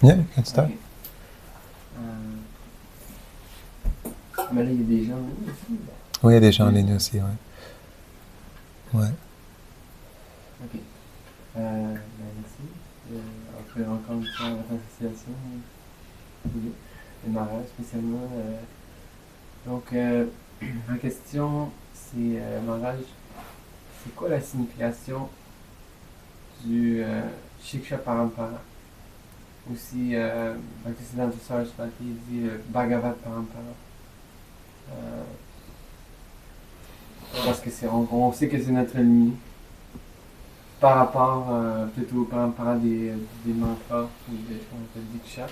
Yeah, you can start. Okay. Mais là, il y a des gens en ligne aussi. Oui, il y a des gens en ligne aussi, ouais. Ouais. Ok. Merci. On fait encore une fois votre association. Et Mara, spécialement. Donc, ma question, c'est, Mara, c'est quoi la signification du Shiksha Parampara? Aussi, Bhaktisiddhanta Saraswati dit Bhagavad Parampara. Parce que on sait que c'est notre ennemi. Par rapport plutôt par rapport des mantras ou des diksha.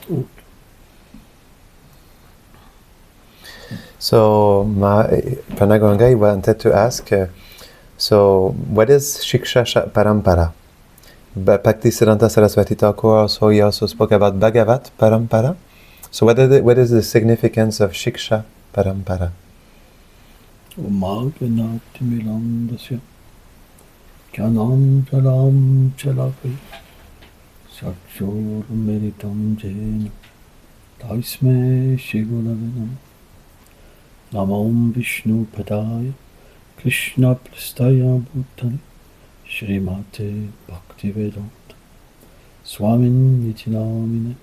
So, Pranaganga wanted to ask, so what is Shiksha Parampara? Bhaktisiddhanta Saraswati Thakur, so he also spoke about Bhagavat Parampara. So what is the significance of Shiksha Parampara? Magvanaktimirandasya Kyanam Chalam Chalapi Sakshur Meritam Jena Taisme Shigulavinam Namam Vishnu Padaya Krishna Pristaya Bhutani Srimate Bhaktivedanta Swamin Nitinamine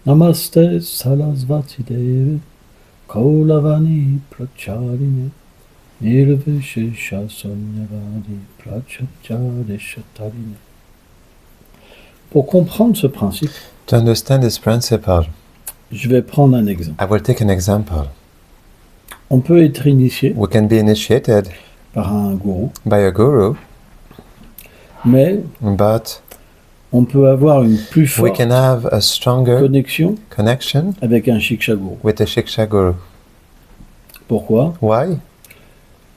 Namaste Sarasvati Devi Kaulavani Pracharine Nirvishesha Sonyavadi Prachacharishatarine. Pour comprendre ce principe, To understand this principle, je vais prendre un exemple. I will take an example. On peut être initié We can be initiated par un gourou, by a guru, mais but on peut avoir une plus we forte can have a stronger connection avec un Shiksha Guru. with the Shiksha Guru. Pourquoi? Why?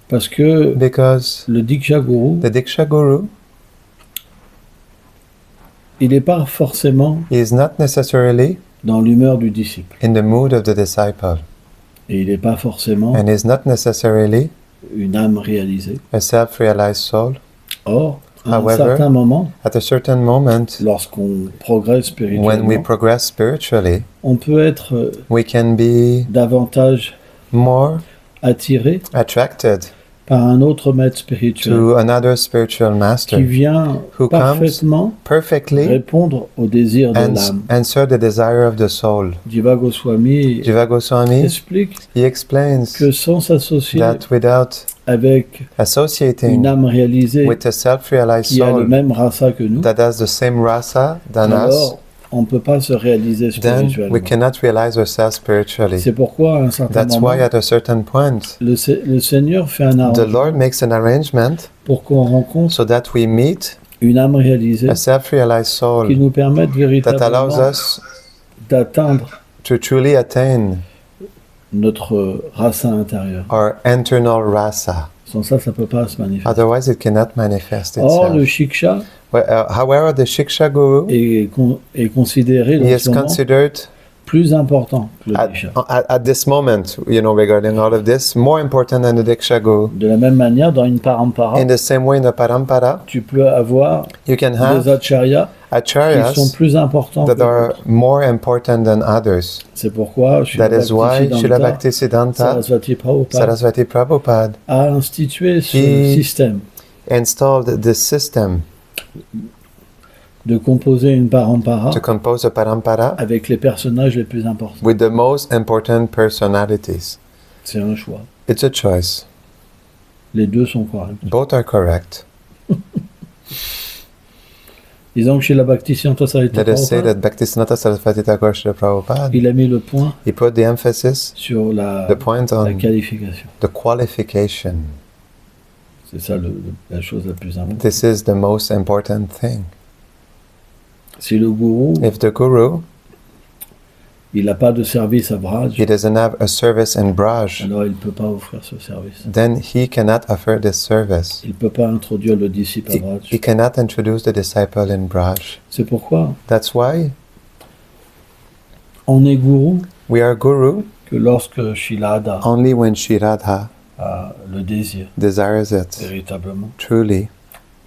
Parce que Because le Diksha Guru, the Diksha Guru, il n'est pas forcément he is not necessarily dans l'humeur du disciple. in the mood of the disciple, Et il n'est pas forcément and is not necessarily une âme réalisée. a self-realized soul. Or, à un However, certain moment, at a certain moment, lorsqu'on progresse when we spirituellement, progress spiritually, on peut être we can be davantage more attiré attracted par un autre maître spirituel to another spiritual qui master vient who parfaitement perfectly répondre aux désirs de l'âme. answer the desire of the soul. Jiva Goswami Jiva Goswami, explique he explains que sans s'associer that without avec associating une âme réalisée with a self-realized qui a le soul même rasa que nous, that has the same rasa than us, alors on ne peut pas se réaliser then we spirituellement. cannot realize ourselves spiritually. C'est pourquoi à un certain That's moment, why at a certain point, le Seigneur fait un the arrangement Lord makes an arrangement pour qu'on rencontre so that we meet une âme réalisée a self-realized qui soul nous permette that véritablement allows us d'atteindre to truly attain notre rasa intérieur. our internal rasa. Sans ça, ça ne peut pas se manifester. Otherwise, it cannot manifest Or, le itself. Shiksha However, the Shiksha Guru, est considéré he dans is ce moment considered plus important que le Diksha. at this moment, regarding all of this, more important than the Diksha Guru. De la même manière, dans une parampara, In the same way, in the Parampara, tu peux avoir you can des have acharyas qui sont acharyas plus importants que that are d'autres. more important than others. C'est pourquoi That is why Srila Bhaktisiddhanta Bhaktisiddhanta Saraswati Prabhupada Saraswati Prabhupada a institué ce He- système installed this system de composer une parampara to compose a Parampara avec les personnages les plus importants. with the most important personalities. C'est un choix. It's a choice. Les deux sont corrects. Both are correct. Disons que chez la Bhaktisiddhanta Saraswati Let us say Prabhupada, that Bhaktisiddhanta Saraswati Thakur Srila Prabhupada, il a mis le point he put the emphasis, sur la point on qualification. the qualification. C'est ça la chose la plus importante. This is the most important thing. Si le gourou, If the Guru, il n'a pas de service à Braj, he doesn't have a service in Braj, alors il ne peut pas offrir ce service. then he cannot offer this service. Il ne peut pas introduire le disciple à He Braj. cannot introduce the disciple in Braj. C'est pourquoi That's why on est gourou we are Guru que lorsque Shilada only when Shri Radha a le désir, desires it. véritablement. Truly,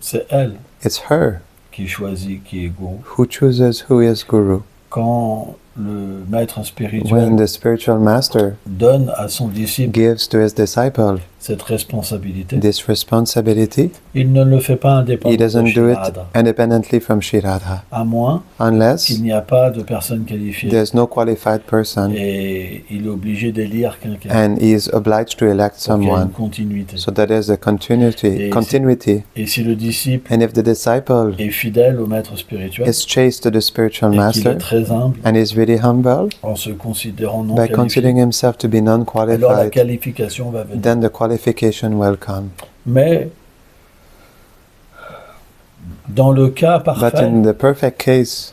C'est elle it's her qui choisit qui est gourou. who chooses who is Guru. quand le maître when spirituel the spiritual master donne à son disciple gives to his disciple cette responsabilité, this responsibility, il ne le fait pas he indépendamment de doesn't do it Shirada, independently from Sri Radha, à moins unless qu'il n'y a pas de personne qualifiée. there's no qualified person Et il est obligé d'élire quelqu'un and he is obliged to elect pour qu'il y ait une someone. continuité. So that there's a continuity. Et si le disciple And if the disciple est fidèle au maître spirituel is chaste to the spiritual et qu'il master est très humble and is really humble en se considérant non by qualifié, considering himself to be alors la non-qualified, qualification va venir. then the qualification will come. Mais dans le cas But parfait, in the perfect case,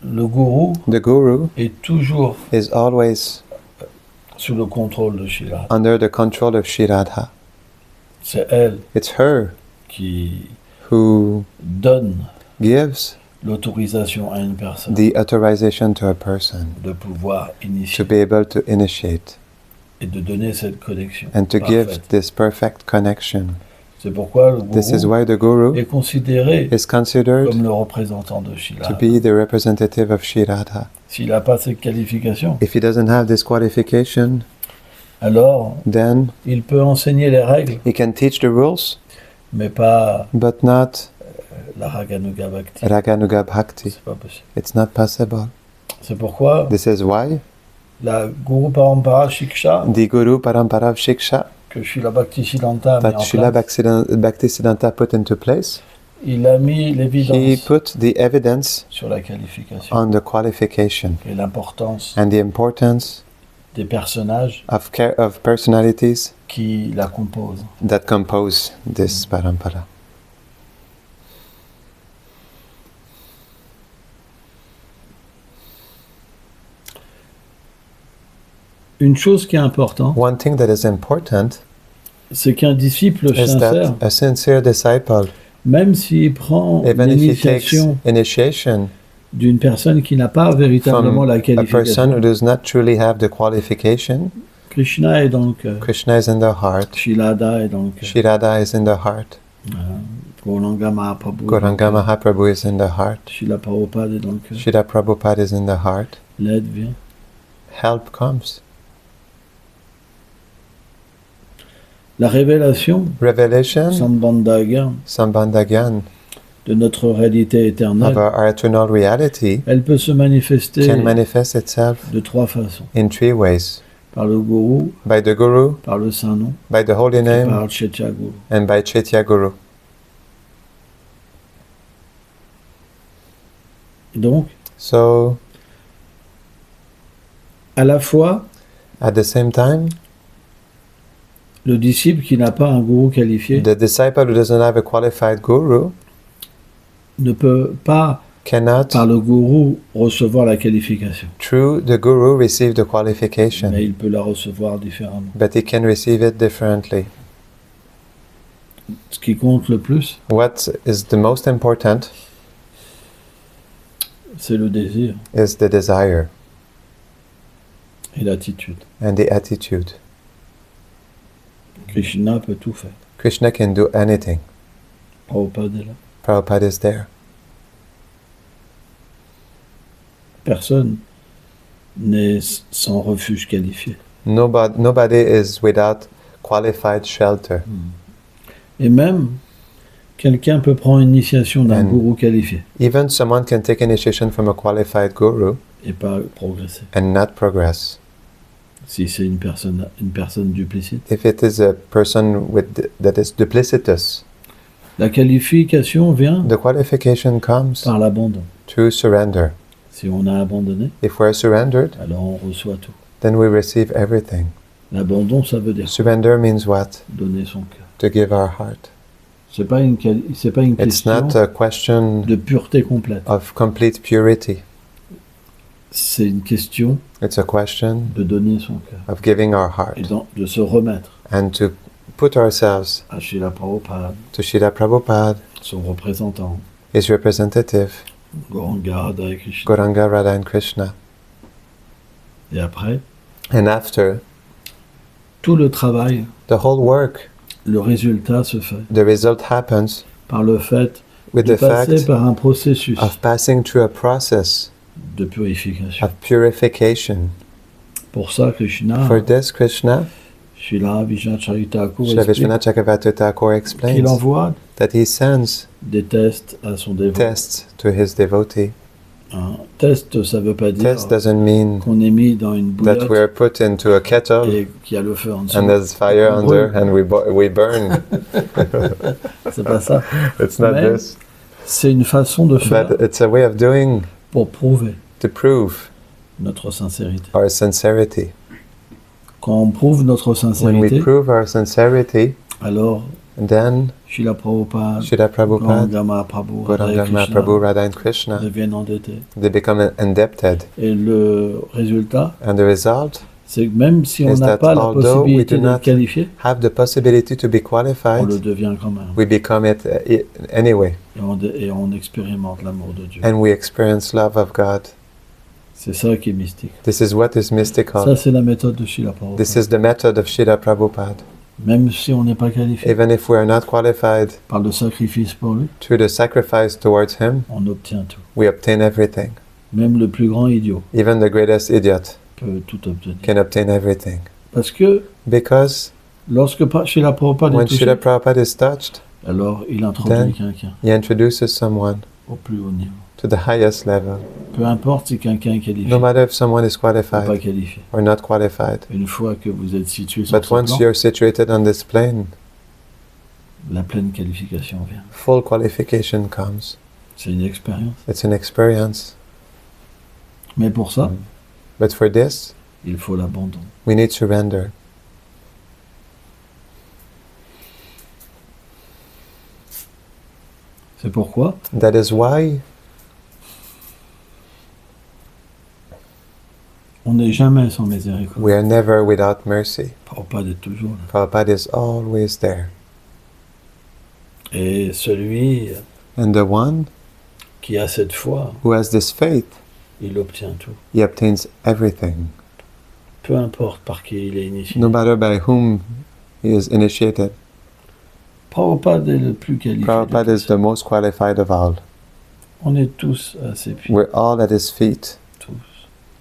le gourou the guru est toujours is always sous le contrôle de Shirada. under the control of Sri Radha. C'est elle It's her qui who donne gives l'autorisation à une personne the authorization to a person de pouvoir to initier be able to initiate et de donner cette connexion and to give parfaite. this perfect connection. C'est pourquoi le This is gourou why the guru est considéré is considered comme le représentant de to Shirada. be the representative of Sri Radha. S'il n'a pas cette qualification, If he doesn't have this qualification, alors then il peut enseigner les règles, he can teach the rules, mais pas but not la Raganuga Bhakti. Raganuga Bhakti. C'est pas possible. It's not possible. C'est pourquoi This is why la Guru Parampara Shiksha the Guru Parampara of Shiksha que Srila Bhaktisiddhanta a mis that en Srila place, Bhaktisiddhanta put into place, il a mis he l'évidence put the evidence sur la qualification on the qualification et l'importance and the importance des personnages of personalities qui la composent. that compose this parampara. Une chose qui est importante, One thing that is important c'est qu'un disciple is sincère, that a sincere disciple, même s'il prend even if he takes l'initiation initiation d'une personne qui n'a pas véritablement from la a person qualification, who does not truly have the qualification, Krishna est dans le cœur, Krishna is in the heart, Shilada est dans le cœur, Sri Radha is in the heart, Gauranga Mahaprabhu, Gauranga Mahaprabhu is in the heart, Srila Prabhupada est dans le cœur, Srila Prabhupada is in the heart. l'aide vient. Help comes. La révélation, Revelation, Sambandhaga, Sambandhagyan, de notre réalité of éternelle, our eternal reality elle peut se manifester can manifest itself de trois façons. in three ways. Par le Guru, By the Guru, par le Saint-Nom, by the Holy et Name, par le Chaitya Guru. and by Chaitya Guru. Donc, So, à la fois, at the same time, le disciple qui n'a pas un gourou qualifié the disciple who doesn't have a qualified Guru ne peut pas, cannot, par le gourou, recevoir la qualification. through the Guru, receive the qualification, Mais il peut la recevoir différemment. but he can receive it differently. Ce qui compte le plus, What is the most important c'est le désir is the desire et l'attitude. and the attitude. Krishna peut tout faire. Krishna can do anything. Prabhupada est là. Prabhupada is there. Personne n'est sans refuge qualifié. Nobody is without qualified shelter. Et même, quelqu'un peut prendre une initiation d'un And- gourou qualifié Even someone can take initiation from a qualified Guru et pas progresser. and not progress. Si c'est une personne duplicite. If it is a person that is duplicitous, La qualification vient the qualification comes par l'abandon. through surrender. Si on a abandonné, If we're surrendered, alors on reçoit tout. then we receive everything. L'abandon, ça veut dire Surrender means what? donner son cœur. To give our heart. C'est pas une It's question not a question de pureté complète. of complete purity. C'est une question It's a question de donner son cœur of giving our heart et de se remettre and to put ourselves à Srila Prabhupada, to Srila Prabhupada, son représentant, his representative, Gauranga Radha et Krishna. Gauranga, Radha and Krishna. Et après, And after, tout le travail, the whole work, le résultat se fait the result happens par le fait with de the passer fact par un processus of passing through a process de purification. of purification. Pour ça, Krishna, For this, Krishna, Srila Vishnu Thakur Srila explique Vishwanath Chakravarti Thakur qu'il explains envoie that he sends des tests à son dévot. tests to his devotee. Hein, test, ça veut pas dire Test doesn't mean qu'on est mis dans une that bouillotte we're put into a kettle et qu'il y a le feu en dessous. and there's fire On under brûle. and we burn. C'est pas ça. It's not Mais this. c'est une façon de faire But it's a way of doing pour prouver to prove notre sincérité. our sincerity. Quand on prouve notre When we sincérité, prove our sincerity, alors then Srila Prabhupada, Srila Prabhupada, Gauranga Prabhu, Radha Gauranga Krishna Mahaprabhu, Radha and Krishna, deviennent endettés. they become indebted. Et le résultat, And the result, c'est que même si on Is n'a that pas la although we possibilité do d'être not qualifié, have the possibility to be on qualified, le devient quand même. we become it anyway. Et on expérimente l'amour de Dieu. And we experience love of God. C'est ça qui est mystique. This is what is mystical. Ça, c'est la méthode de Srila Prabhupada. This is the method of Srila Prabhupada. Même si on n'est pas qualifié Even if we are not qualified par le sacrifice pour lui, through the sacrifice towards Him, on obtient tout. we obtain everything. Même le plus grand idiot Even the greatest idiot peut tout obtenir. can obtain everything. Parce que Because lorsque Srila Prabhupada est when touché, Srila Prabhupada is touched, alors il introduit Then- quelqu'un he introduces someone au plus haut niveau. to the highest level. Peu importe si quelqu'un est qualifié No matter if someone is ou pas qualified qualifié. or not qualified. Une fois que vous êtes situé sur But ce once plan, you're situated on this plane, la pleine qualification vient. full qualification comes. C'est une expérience. It's an experience. Mais pour ça, But for this, il faut l'abandon. we need surrender. C'est pourquoi That is why on n'est jamais sans miséricorde. we are never without mercy. Prabhupada est toujours là. Prabhupada is always there. Et celui And the one qui a cette foi, who has this faith, il obtient tout. he obtains everything. Peu importe par qui il est initié. No matter by whom he is initiated. Prabhupada est le plus qualifié. de Prabhupada is tous. the most qualified of all. On est tous à ses pieds. We're all at his feet. Tous.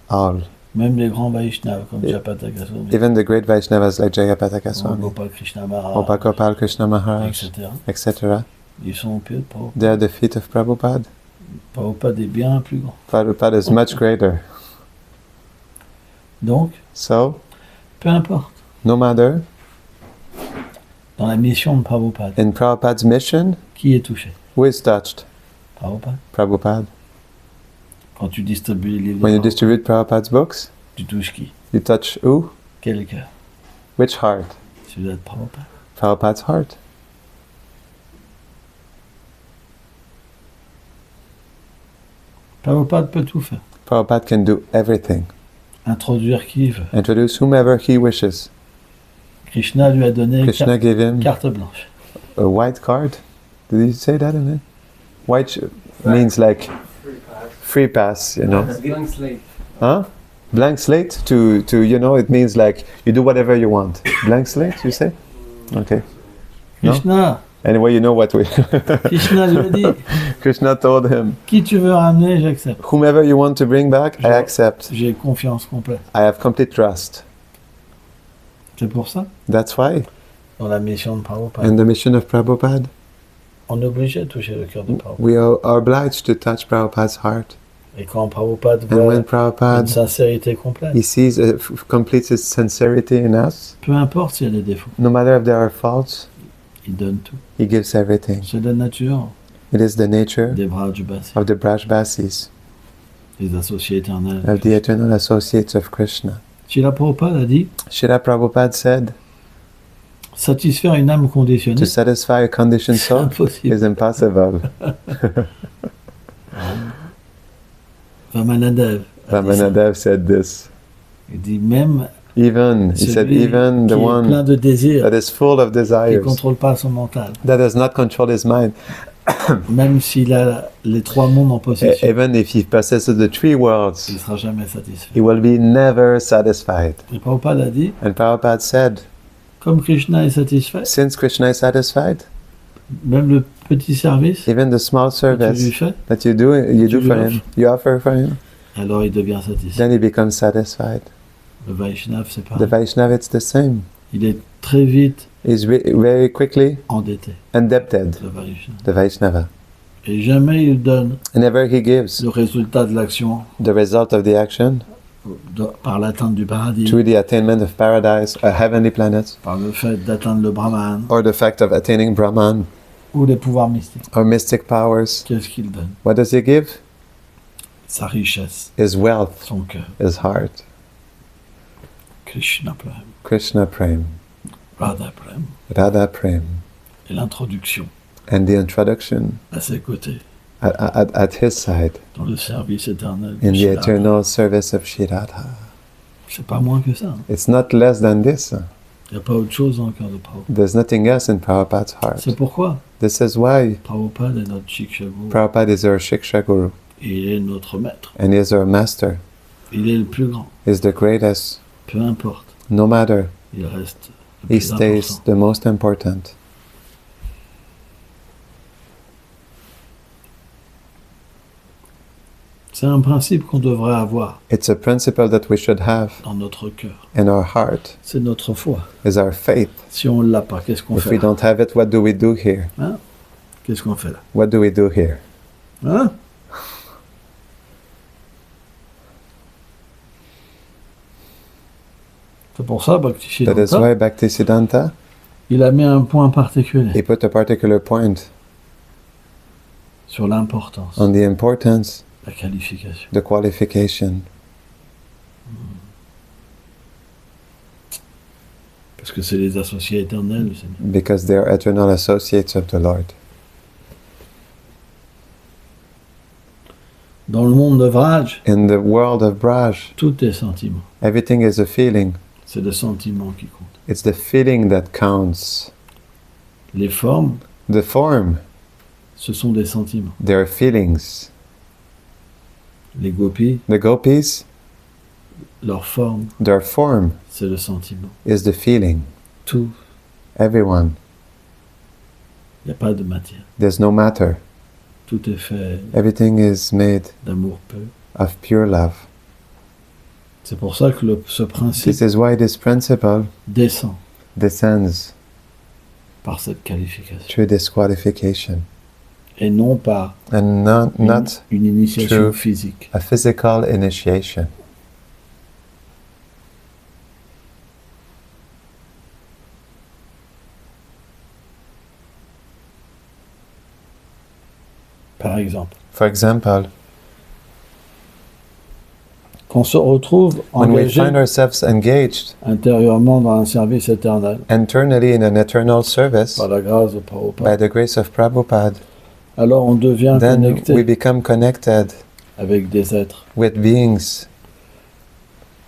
All. Même les grands Vaishnavas comme Et- Japataka Swami, Even the great Vaishnavas like Jayapataka Swami, Gopal Krishna Maharaj, Opakopal Krishna Maharaj, etc. etc. Ils sont au pied de Prabhupada. They are at the feet of Prabhupada. Prabhupada est bien plus grand. Prabhupada is much greater. Donc, So, peu importe. no matter, Dans la mission de Prabhupada, in Prabhupada's mission, qui est touché? who is touched? Prabhupada. Prabhupada. Quand tu distribues les livres, When de you Prabhupada, distribute Prabhupada's books, tu touches qui? you touch who? Quel cœur? Which heart? Celui de Prabhupada. Prabhupada's heart. Prabhupada peut tout faire. Prabhupada can do everything. Introduire qui il veut. Introduce whomever he wishes. Krishna lui a donné Krishna gave him carte blanche. a white card. Did he say that in it? White means like free pass, you know. Blank slate. Huh? Blank slate to you know, it means like you do whatever you want. Blank slate, you say? Okay. No? Krishna, Anyway, you know what we Krishna lui a dit, Krishna told him, qui tu veux ramener, j'accepte. whomever you want to bring back, I accept. J'ai confiance complète. I have complete trust. C'est pour ça, That's why. dans la mission de Prabhupada, And the mission of Prabhupada, on est obligé de toucher le cœur de Prabhupada. we are obliged to touch Prabhupada's heart. Et quand Prabhupada And voit when une Prabhupada, sincérité complète, he sees, completes his sincerity in us, peu importe s'il y a des défauts, no matter if there are faults, il donne tout. he gives everything. C'est la nature It is the nature des bras du bassin, of the Brajbasis, des associés éternels. of the eternal associates of Krishna. Srila Prabhupada a dit, Srila Prabhupada said, satisfaire une âme conditionnée, to satisfy a conditioned c'est soul impossible. is impossible. Vamanadev a dit ça. Ramanadev said this. Il dit même Even, he said, celui even qui the est plein one de désirs, that is full of qui ne desires, contrôle pas son mental, that does not control his mind, même s'il a les trois mondes en possession, even if he possesses the three il worlds, ne sera jamais satisfait. he will be never satisfied. Et Prabhupada a dit, And Prabhupada said, comme Krishna est satisfait, since Krishna is satisfied, Même le petit service even the small que tu lui service fais, that you do Tu for lui him, you offer for him, alors il devient satisfait. then he becomes satisfied. Le Vaishnav, c'est The pareil. Vaishnav, it's the same. Il est très vite He's very quickly endetté, indebted, le Vaishnava. the Vaishnava. Et jamais il donne And never he gives le résultat de l'action the result of the action par l'atteinte du paradis, through the attainment of paradise, a heavenly planet, par le fait d'atteindre le Brahman or the fact of attaining Brahman, ou les pouvoirs mystiques. or mystic powers. Qu'est-ce qu'il donne? What does he give? Sa richesse, His wealth, son cœur. his heart. Krishna Prem, Krishna Prem, Radha Prem. Radha Prem. Et l'introduction And the introduction à ses côtés at his side dans le service éternel. de in the Shri Radha. eternal service of Shri Radha. C'est pas moins que ça. It's not less than this. Il n'y a pas autre chose dans le cœur de Prabhupada. There's nothing else in Prabhupada's heart. C'est pourquoi This is why Prabhupada est notre Shiksha Guru. Prabhupada is our Shiksha Guru, Il est notre maître. and he is our master. Il est le plus grand. He's the greatest. Peu importe. No matter, Il reste le he plus stays important. the most important. C'est un principe qu'on devrait avoir It's a principle that we should have dans notre cœur. in our heart, C'est notre foi. is our faith. Si on ne l'a pas, qu'est-ce qu'on If fait we là? don't have it, what do we do here? Qu'est-ce qu'on fait là? What do we do here? Hein? C'est pour ça, That is Bhaktisiddhanta, why Bhaktisiddhanta, il a mis un point particulier he put a particular point sur l'importance, on the importance, la qualification. the qualification, Parce que c'est les associés éternels du Seigneur. because they are eternal associates of the Lord. Dans le monde de Vraj, In the world of Braj, tout est sentiment. everything is a feeling. C'est le sentiment qui compte. It's the feeling that counts. Les formes, The form, ce sont des sentiments. they are feelings. Les gopis, The gopis, leur forme, their form c'est le sentiment. is the feeling. Tout, Everyone. il n'y a pas de matière. There's no matter. Tout est fait Everything is made d'amour pur. of pure love. C'est pour ça que ce principe This is why this principle descend descends par cette qualification. through this qualification Et non par and not une initiation true. physique. a physical initiation. Par exemple, For example, qu'on se retrouve when we engagé find ourselves engaged intérieurement dans un service éternel, internally in an eternal service par la grâce de by Prabhupada, the grace of Prabhupada, alors on devient then connecté we become connected avec des êtres with beings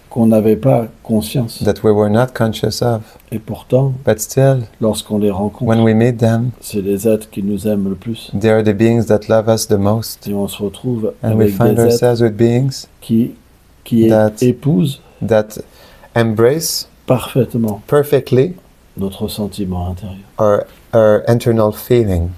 qu'on n'avait pas conscience. that we were not conscious of. Et pourtant, But still, lorsqu'on les rencontre, when we meet them, c'est les êtres qui nous aiment le plus. they are the beings that love us the most. Et on se retrouve And we avec find des êtres ourselves with beings qui that- épousent that embrace parfaitement perfectly notre sentiment intérieur. our internal feeling.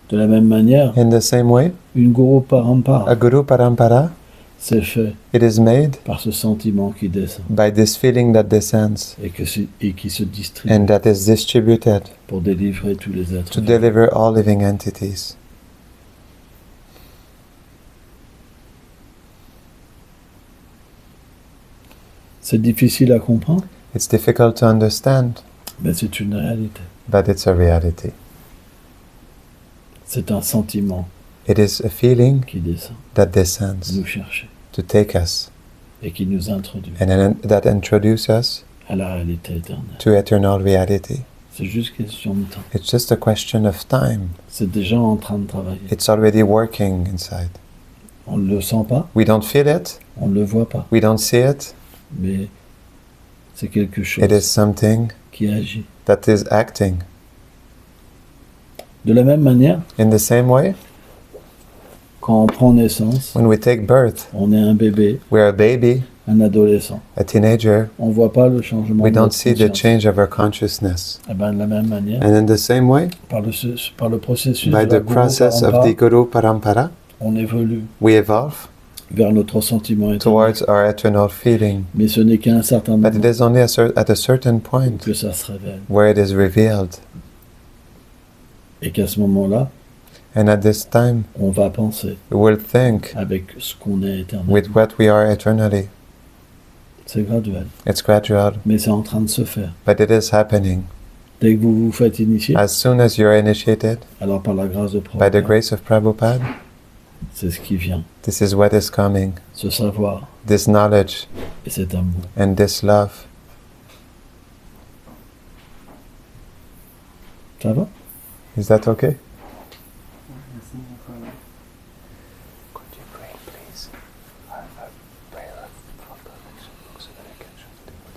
De la même manière, In the same way, une Guru a Parampara, Guru Parampara, c'est fait it is made par ce sentiment qui descend by this feeling that descends et qui se distribue and that is distributed pour délivrer tous les êtres to vivants. deliver all living entities. C'est difficile à comprendre, It's difficult to understand, mais c'est une réalité. but it's a reality. C'est un sentiment It is a feeling qui descend, that descends nous chercher to take us et qui nous introduit and then that introduces us à la réalité éternelle. to eternal reality. C'est juste question de temps. It's just a question of time. C'est déjà en train de travailler. It's already working inside. On ne le sent pas, We don't feel it, on ne le voit pas, we don't see it. mais c'est quelque chose It is something qui agit. that is acting. De la même manière, In the same way, quand on prend naissance, when we take birth, on est un bébé, we're a baby, un adolescent. a teenager, On ne voit pas le changement we de don't notre see the conscience. change of our consciousness. Eh ben, de la même manière, And in the same way, par le processus by de la the Guru process of Parampara, the Guru Parampara, on évolue we evolve vers notre sentiment éternel. towards our eternal feeling. Mais ce n'est qu'à un certain But it moment is only at a certain point que ça se révèle. where it is revealed. Et qu'à ce moment-là, And at this time, on va penser we will think avec ce qu'on est éternel. with what we are eternally. C'est graduel. It's gradual, Mais c'est en train de se faire. but it is happening. Dès que vous vous faites initier, As soon as you're initiated alors par la grâce de by the Prabhupada, grace of Prabhupada, c'est ce qui vient. this is what is coming, Ce savoir this knowledge et cet amour. and this love. Ça va? Is that okay? Merci, mon frère. Could you pray, please? A prayer of perfection so that I can translate what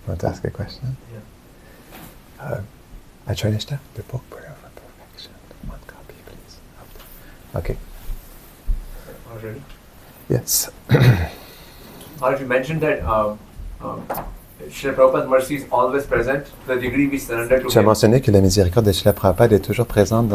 you want to ask a question? Yeah. Acharya, the book Prayer for Perfection. One copy, please. Okay. Already? Yes. You mentioned that Srila Prabhupada's mercy is always present to the degree we surrender to Tu as him. mentionné que la miséricorde de Srila Prabhupada est toujours présente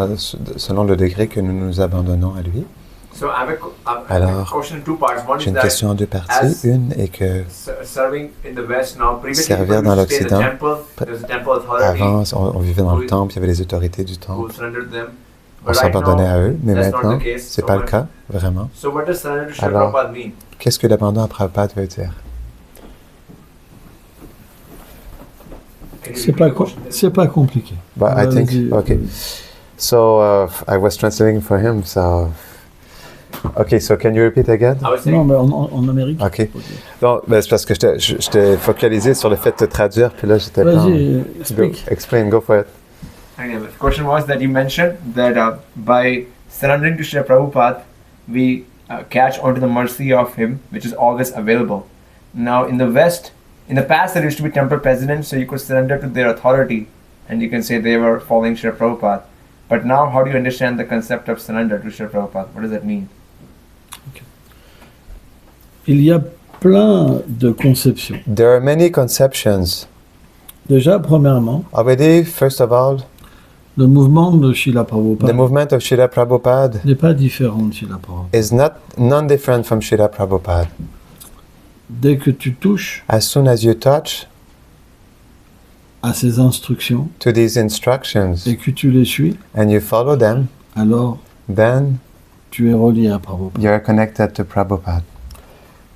selon le degré que nous nous abandonnons à lui. So I have a Alors, question in two parts. One J'ai is une that question en deux parties. Une est que serving in the West now, previously Servir people dans used to stay in the l'Occident, temple, there was a temple authority avant, on vivait dans le Oui. temple, il y avait les autorités du who temple. surrendered them. On But right s'abandonnait à now, eux, mais that's not maintenant, the case. c'est So pas le what- cas, vraiment. So what does surrender to Srila Alors, Prabhupada mean? Qu'est-ce que l'abandon à Prabhupada veut dire? Can you C'est repeat pas, the question? c'est pas compliqué. But I think, Vas-y. okay. So, I was translating for him, so... Okay, so can you repeat again? I was saying, Non, mais en Amérique. Ok. Non, ben, c'est parce que j'étais focalisé sur le fait de traduire, puis là, j'étais pas... Vas-y, Go, explique. explain, go for it. anyway, the question was that you mentioned that by surrendering to Srila Prabhupada, we catch onto the mercy of him, which is always available. Now, in the West, in the past, there used to be temple presidents, so you could surrender to their authority, and you can say they were following Srila Prabhupada. But now, how do you understand the concept of surrender to Srila Prabhupada? What does that mean? Il y a plein de conceptions. There are many conceptions. Déjà, premièrement, Already, first of all, le mouvement de Srila the Prabhupada movement of Srila Prabhupada n'est pas différent de Srila Prabhupada. is not non-different from Srila Prabhupada. Dès que tu touches As soon as you touch à ces instructions to these instructions et que tu les suis, and you follow them, alors then tu es relié à Prabhupada. you're connected to Prabhupada.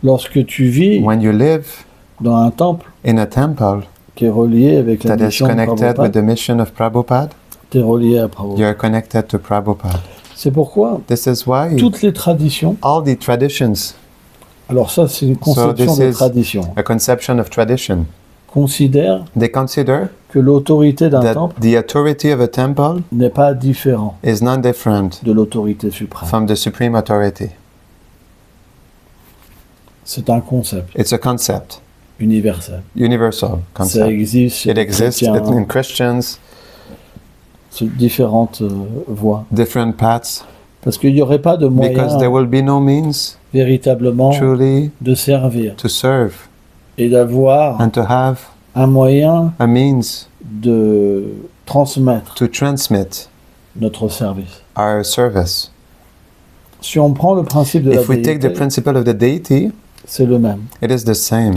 Lorsque tu vis When you live dans un temple in a temple qui est relié avec la that is mission de connected with Prabhupada, the mission of Prabhupada, tu es relié à Prabhupada. you're connected to Prabhupada. C'est pourquoi This is why toutes les traditions, all the traditions, alors ça c'est une conception this de is- tradition, a conception of tradition, considèrent they consider que l'autorité d'un that temple the authority of a temple n'est pas différent is non-different de l'autorité suprême. from the supreme authority. C'est un concept It's a concept, universel. universal Ça concept. existe chez It les exists chrétiens, in Christians, sur différentes voies. different paths, Parce qu'il n'y aurait pas de moyen because there will be no means véritablement truly de servir to serve et d'avoir and to have un moyen a means de transmettre to transmit notre service. our service. Si on prend le principe de la If we take the déité, principle of the deity, c'est le même. it is the same.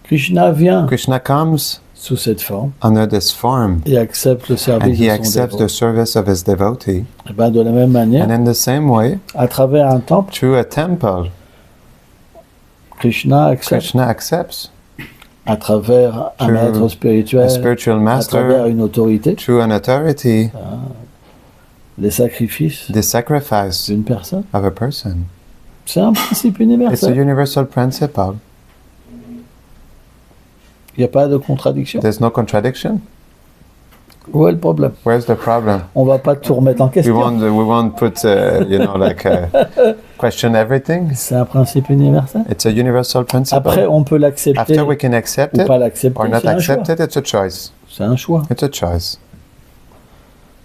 Krishna vient Krishna comes sous cette forme under this form et accepte le and service he de son accepts the dévot. service of his devotee. Et ben, de la même manière, And in the same way, à travers un temple, through a temple, Krishna accepte. Krishna accepts. À travers un Through maître A spirituel, spiritual à travers master, une autorité, through an authority, les sacrifices the sacrifice d'une personne. of a person. C'est un principe It's a universel. universal principle. Il n'y a pas de contradiction. There's no contradiction. Où est le problème? Where's the problem? On va pas tout remettre en We question. won't put, question everything. C'est un principe universel. It's a universal principle. Après, on peut l'accepter After we can accept ou it pas l'accepter. or not C'est un choix. accept it, it's a choice. C'est un choix. It's a choice.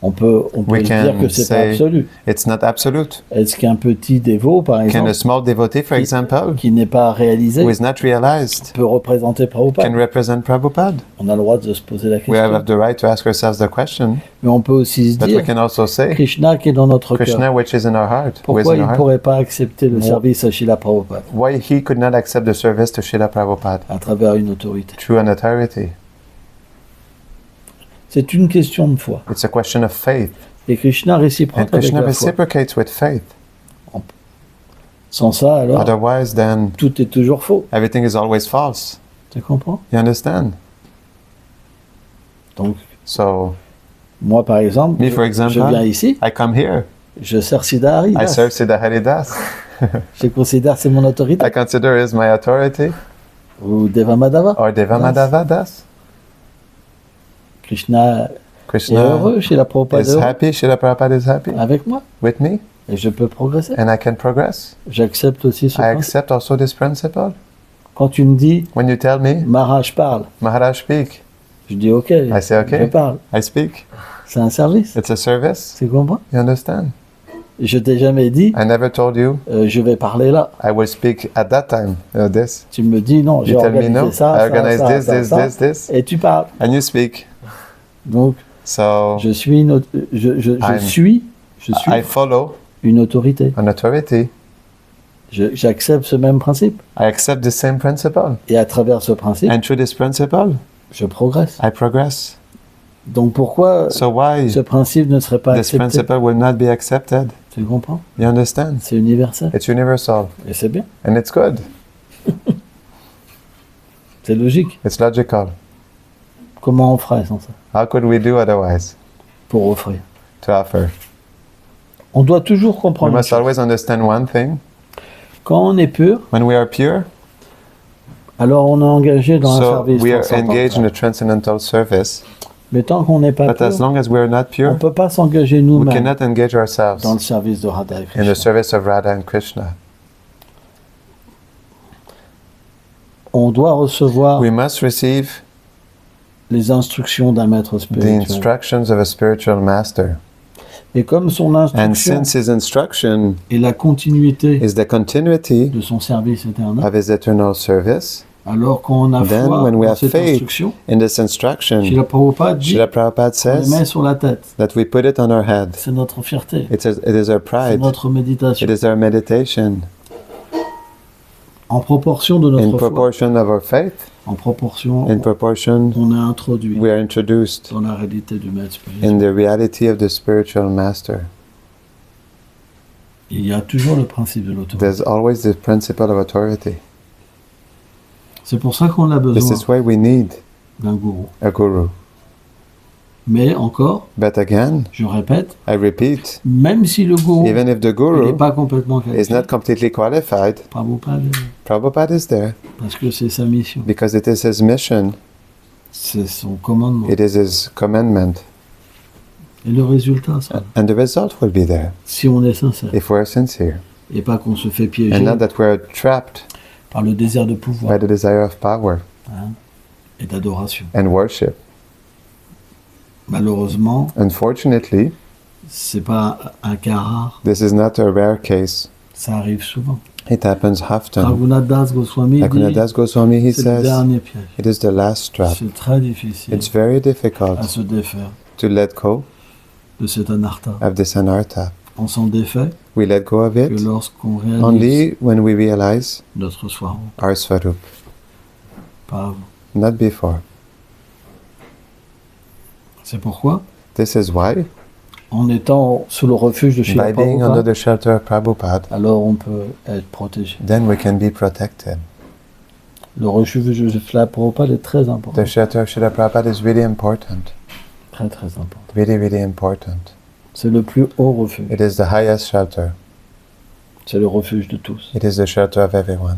On peut We dire can que c'est pas say absolu. it's not absolute. Est-ce qu'un petit dévot, par Can exemple, a small devotee, for example, qui n'est pas réalisé, who is not realized, peut représenter Prabhupada? can represent Prabhupada? On a le droit de se poser la We have question. the right to ask ourselves the question, Mais on peut aussi se but we dire, can also say, Krishna qui est dans notre Krishna, cœur, which is in our heart, who is pourquoi in il our ne heart, pourrait pas accepter le Moi- service à Srila Prabhupada why he could not accept the service to Srila Prabhupada à travers une autorité? through an authority. C'est une question de foi. It's a question of faith. Et Krishna réciproque And avec Krishna la foi. reciprocates with faith. Sans ça, alors, Otherwise, then tout est toujours faux. everything is always false. Tu comprends? You understand? Donc, So, moi, par exemple, Me, for example, je viens ici, I come here. je sers Siddha I Haridas. serve Siddha Haridas. Je considère que c'est mon autorité. I consider is my authority. Ou Deva Madhava. Or Deva Madhava Das. Krishna est Krishna heureux, chez la Prabhupada is happy. Srila Prabhupada is happy avec moi. with me. Et je peux progresser. And I can progress. J'accepte aussi ce I principe. accept also this principle. Quand tu me dis, When you tell me, Maharaj parle, Maharaj speak, je dis ok, I say je okay. parle. I speak. C'est un service. It's a service. Tu comprends? You understand? Je t'ai jamais dit, I never told you je vais parler là. I will speak at that time. This. Tu me dis non, j'ai You tell me organisé no. ça, I ça, organize ça, this, ça, this, ça, this, this. et tu parles. And you speak. Donc, So je suis une, je I'm- suis I follow une autorité. an authority. J'accepte ce même principe. I accept the same principle. Et à travers ce principe, And through this principle, je progresse. I progress. Donc pourquoi So why ce principe ne serait pas this accepté? principle will not be accepted? Tu comprends? You understand? C'est universel. It's universal. Et c'est bien. And it's good. C'est logique. It's logical. Comment on ferait sans ça? How could we do otherwise Pour offrir. to offer? On doit toujours We comprendre une must chose. always understand one thing. Quand on est pur, When we are pure, alors on est engagé dans un so service we are transcendantal. engaged in a transcendental service. Mais tant qu'on n'est pas But as pur, long as we are not on pure, ne peut pas s'engager we nous-mêmes cannot engage ourselves dans le service de Radha et in Krishna. the service of Radha and Krishna. On doit recevoir We must receive les instructions d'un maître the spirituel. instructions of a spiritual master. Et comme son And instruction since his instruction est la continuité is the continuity de son service éternel, of his eternal service, alors quand on a then foi when we dans have cette faith instruction, in this instruction, Srila Prabhupada dit Srila Prabhupada on les met says sur la tête. that we put it on our head. C'est notre fierté, It is our c'est pride. notre méditation. It is our meditation. En proportion de In notre foi, proportion of our faith, en proportion, in proportion on est introduit we are introduced dans la réalité du maître spirituel. in the reality of the spiritual master. Il y a toujours le principe de l'autorité. There's always the principle of authority. C'est pour ça qu'on a This besoin is why we need d'un gourou. a guru. Mais encore, But again, je répète, I repeat, même si le gourou even if the n'est guru pas complètement is qualifié, not completely qualified, Prabhupada, Prabhupada is there parce que c'est sa mission, because it is his mission, c'est son commandement. it is his commandment, Et le résultat, ça, and the result will be there si on est sincère, if we're sincere, et pas qu'on se fait and piéger not that we're trapped par le désir de by pouvoir the desire of power et d'adoration. and worship. Malheureusement, Unfortunately, c'est pas un cas rare, this is not a rare case. ça arrive souvent. It happens often. Raghunath Das Goswami dit, Raghunath Goswami, he c'est le says, dernier piège. it is the last trap. C'est très difficile It's very à difficult se défaire to let go de cet anartha. of this anartha. On s'en défait We let go of que it lorsqu'on réalise only when we realize notre swarup, our Swarup, pas avant. not before. C'est pourquoi, This is why, en étant sous le refuge de Srila by being under Prabhupada, the shelter of Prabhupada, alors on peut être protégé. then we can be protected. Le refuge de Srila Prabhupada est très important. The shelter of Srila Prabhupada is really important. Très très important. Really, really important. C'est le plus haut refuge. It is the highest shelter. C'est le refuge de tous. It is the shelter of everyone.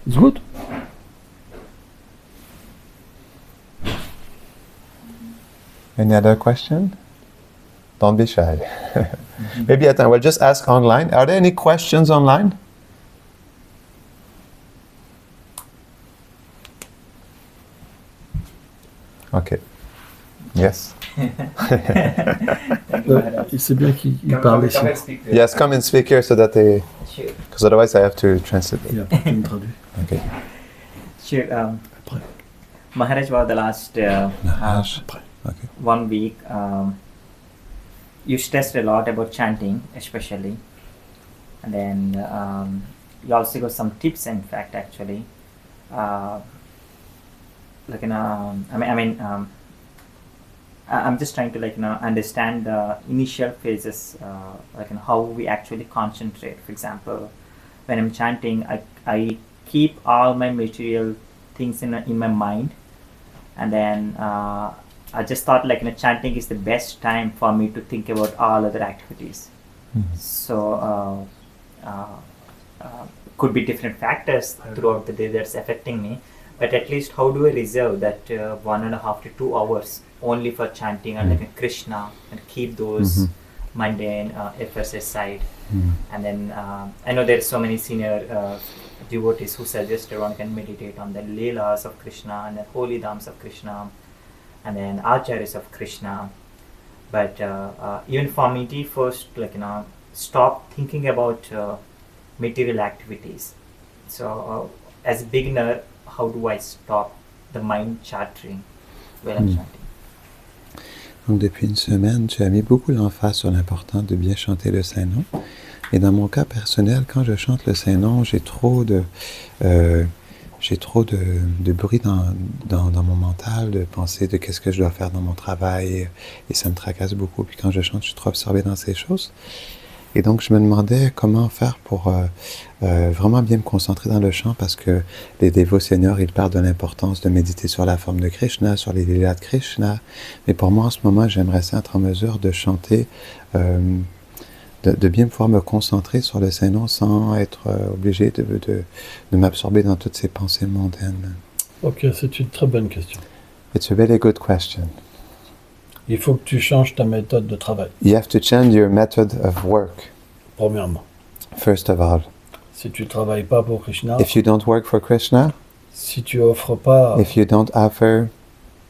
It's good. Any other question? Don't be shy. Maybe we'll just ask online. Are there any questions online? Okay. Yes. Thank you, Maharaj. C'est bien qu'il Come, parle come, ici. come and speak to Yes, come and speak here so that they... Sure. Because otherwise I have to translate. Il y a pas qui me traduit. Okay. Sure. Après. Maharaj, for the last Maharaj. Okay. 1 week, you stressed a lot about chanting, especially, and then you also got some tips. In fact, actually, like I'm just trying to understand the initial phases, how we actually concentrate. For example, when I'm chanting, I keep all my material things in my mind, and then I just thought chanting is the best time for me to think about all other activities. So could be different factors throughout the day that's affecting me, but at least how do I reserve that 1.5 to 2 hours only for chanting and Krishna, and keep those mundane efforts aside? And then I know there's so many senior devotees who suggested one can meditate on the Leelas of Krishna and the holy dhams of Krishna and then acharyas of Krishna, but even for me to first stop thinking about material activities. So as a beginner, how do I stop the mind chattering while I'm chanting? Donc depuis une semaine, tu as mis beaucoup l'emphase sur l'important de bien chanter le Saint-Nom. Et dans mon cas personnel, quand je chante le Saint-Nom, j'ai trop de bruit dans mon mental, de penser de qu'est-ce que je dois faire dans mon travail, et ça me tracasse beaucoup. Puis quand je chante, je suis trop absorbé dans ces choses. Et donc je me demandais comment faire pour vraiment bien me concentrer dans le chant, parce que les dévots seniors, ils parlent de l'importance de méditer sur la forme de Krishna, sur les Leelas de Krishna. Mais pour moi, en ce moment, j'aimerais être en mesure de chanter, de bien pouvoir me concentrer sur le Saint-Nom sans être obligé de m'absorber dans toutes ces pensées mondaines. Ok, c'est une très bonne question. It's a really good question. Il faut que tu changes ta méthode de travail, You have to change your method of work, premièrement. first of all. Si tu ne travailles pas pour Krishna, If you don't work for Krishna, si tu offres pas if you don't offer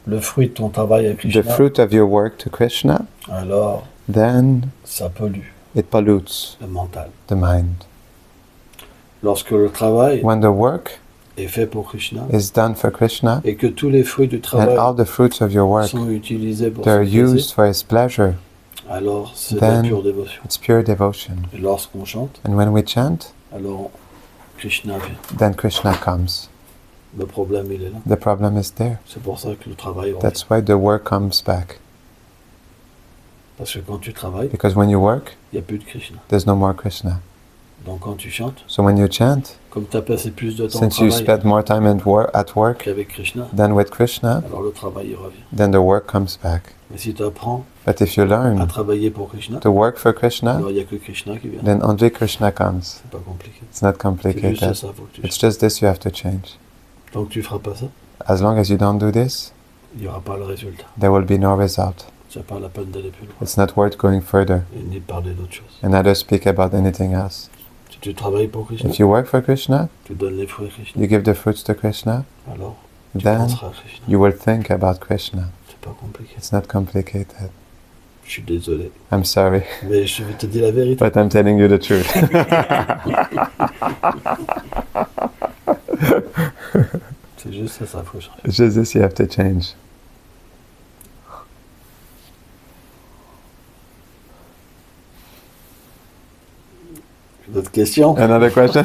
le fruit de ton travail à the Krishna, fruit of your work to Krishna, alors then ça pollue it pollutes le mental. the mind. Lorsque le travail When the work est fait pour Krishna is done for Krishna, et que tous les fruits du and travail all the fruits of your work, sont utilisés pour they're son plaisir, used for His pleasure, alors c'est de la then pure dévotion. it's pure devotion. Et lorsqu'on chante, And when we chant, alors Krishna vient. then Krishna comes. Le problème, il est là. The problem is there. C'est pour ça que le travail revient. That's why the work comes back. Parce que quand tu travailles, Because when you work, il n'y a plus de Krishna. there's no more Krishna. Donc quand tu chantes, So when you chant, comme tu as passé plus de temps au since you travail spend more time at work qu'avec Krishna, than with Krishna, alors le travail il revient. then the work comes back. Mais si tu apprends But if you à learn travailler pour Krishna, to work for Krishna, alors il n'y a que Krishna qui vient. then only Krishna comes. C'est pas compliqué. It's not C'est juste complicated. ça, faut que tu It's changes. just this you have to change. Tant que tu feras pas ça, As long as you don't do this, il n'y aura pas le résultat. there will be no result. C'est pas la peine d'aller plus loin It's not worth going further et ni de parler d'autre chose. and neither speak about anything else. Si tu travailles pour Krishna, If you work for Krishna, tu donnes les fruits à Krishna, you give the fruits to Krishna, alors tu then penseras à Krishna. you will think about Krishna. C'est pas compliqué. It's not complicated. Je suis désolé, I'm sorry, mais je vais te dire la vérité. but I'm telling you the truth. C'est juste ça, ça faut changer. It's just this you have to change. D'autres questions? Another question?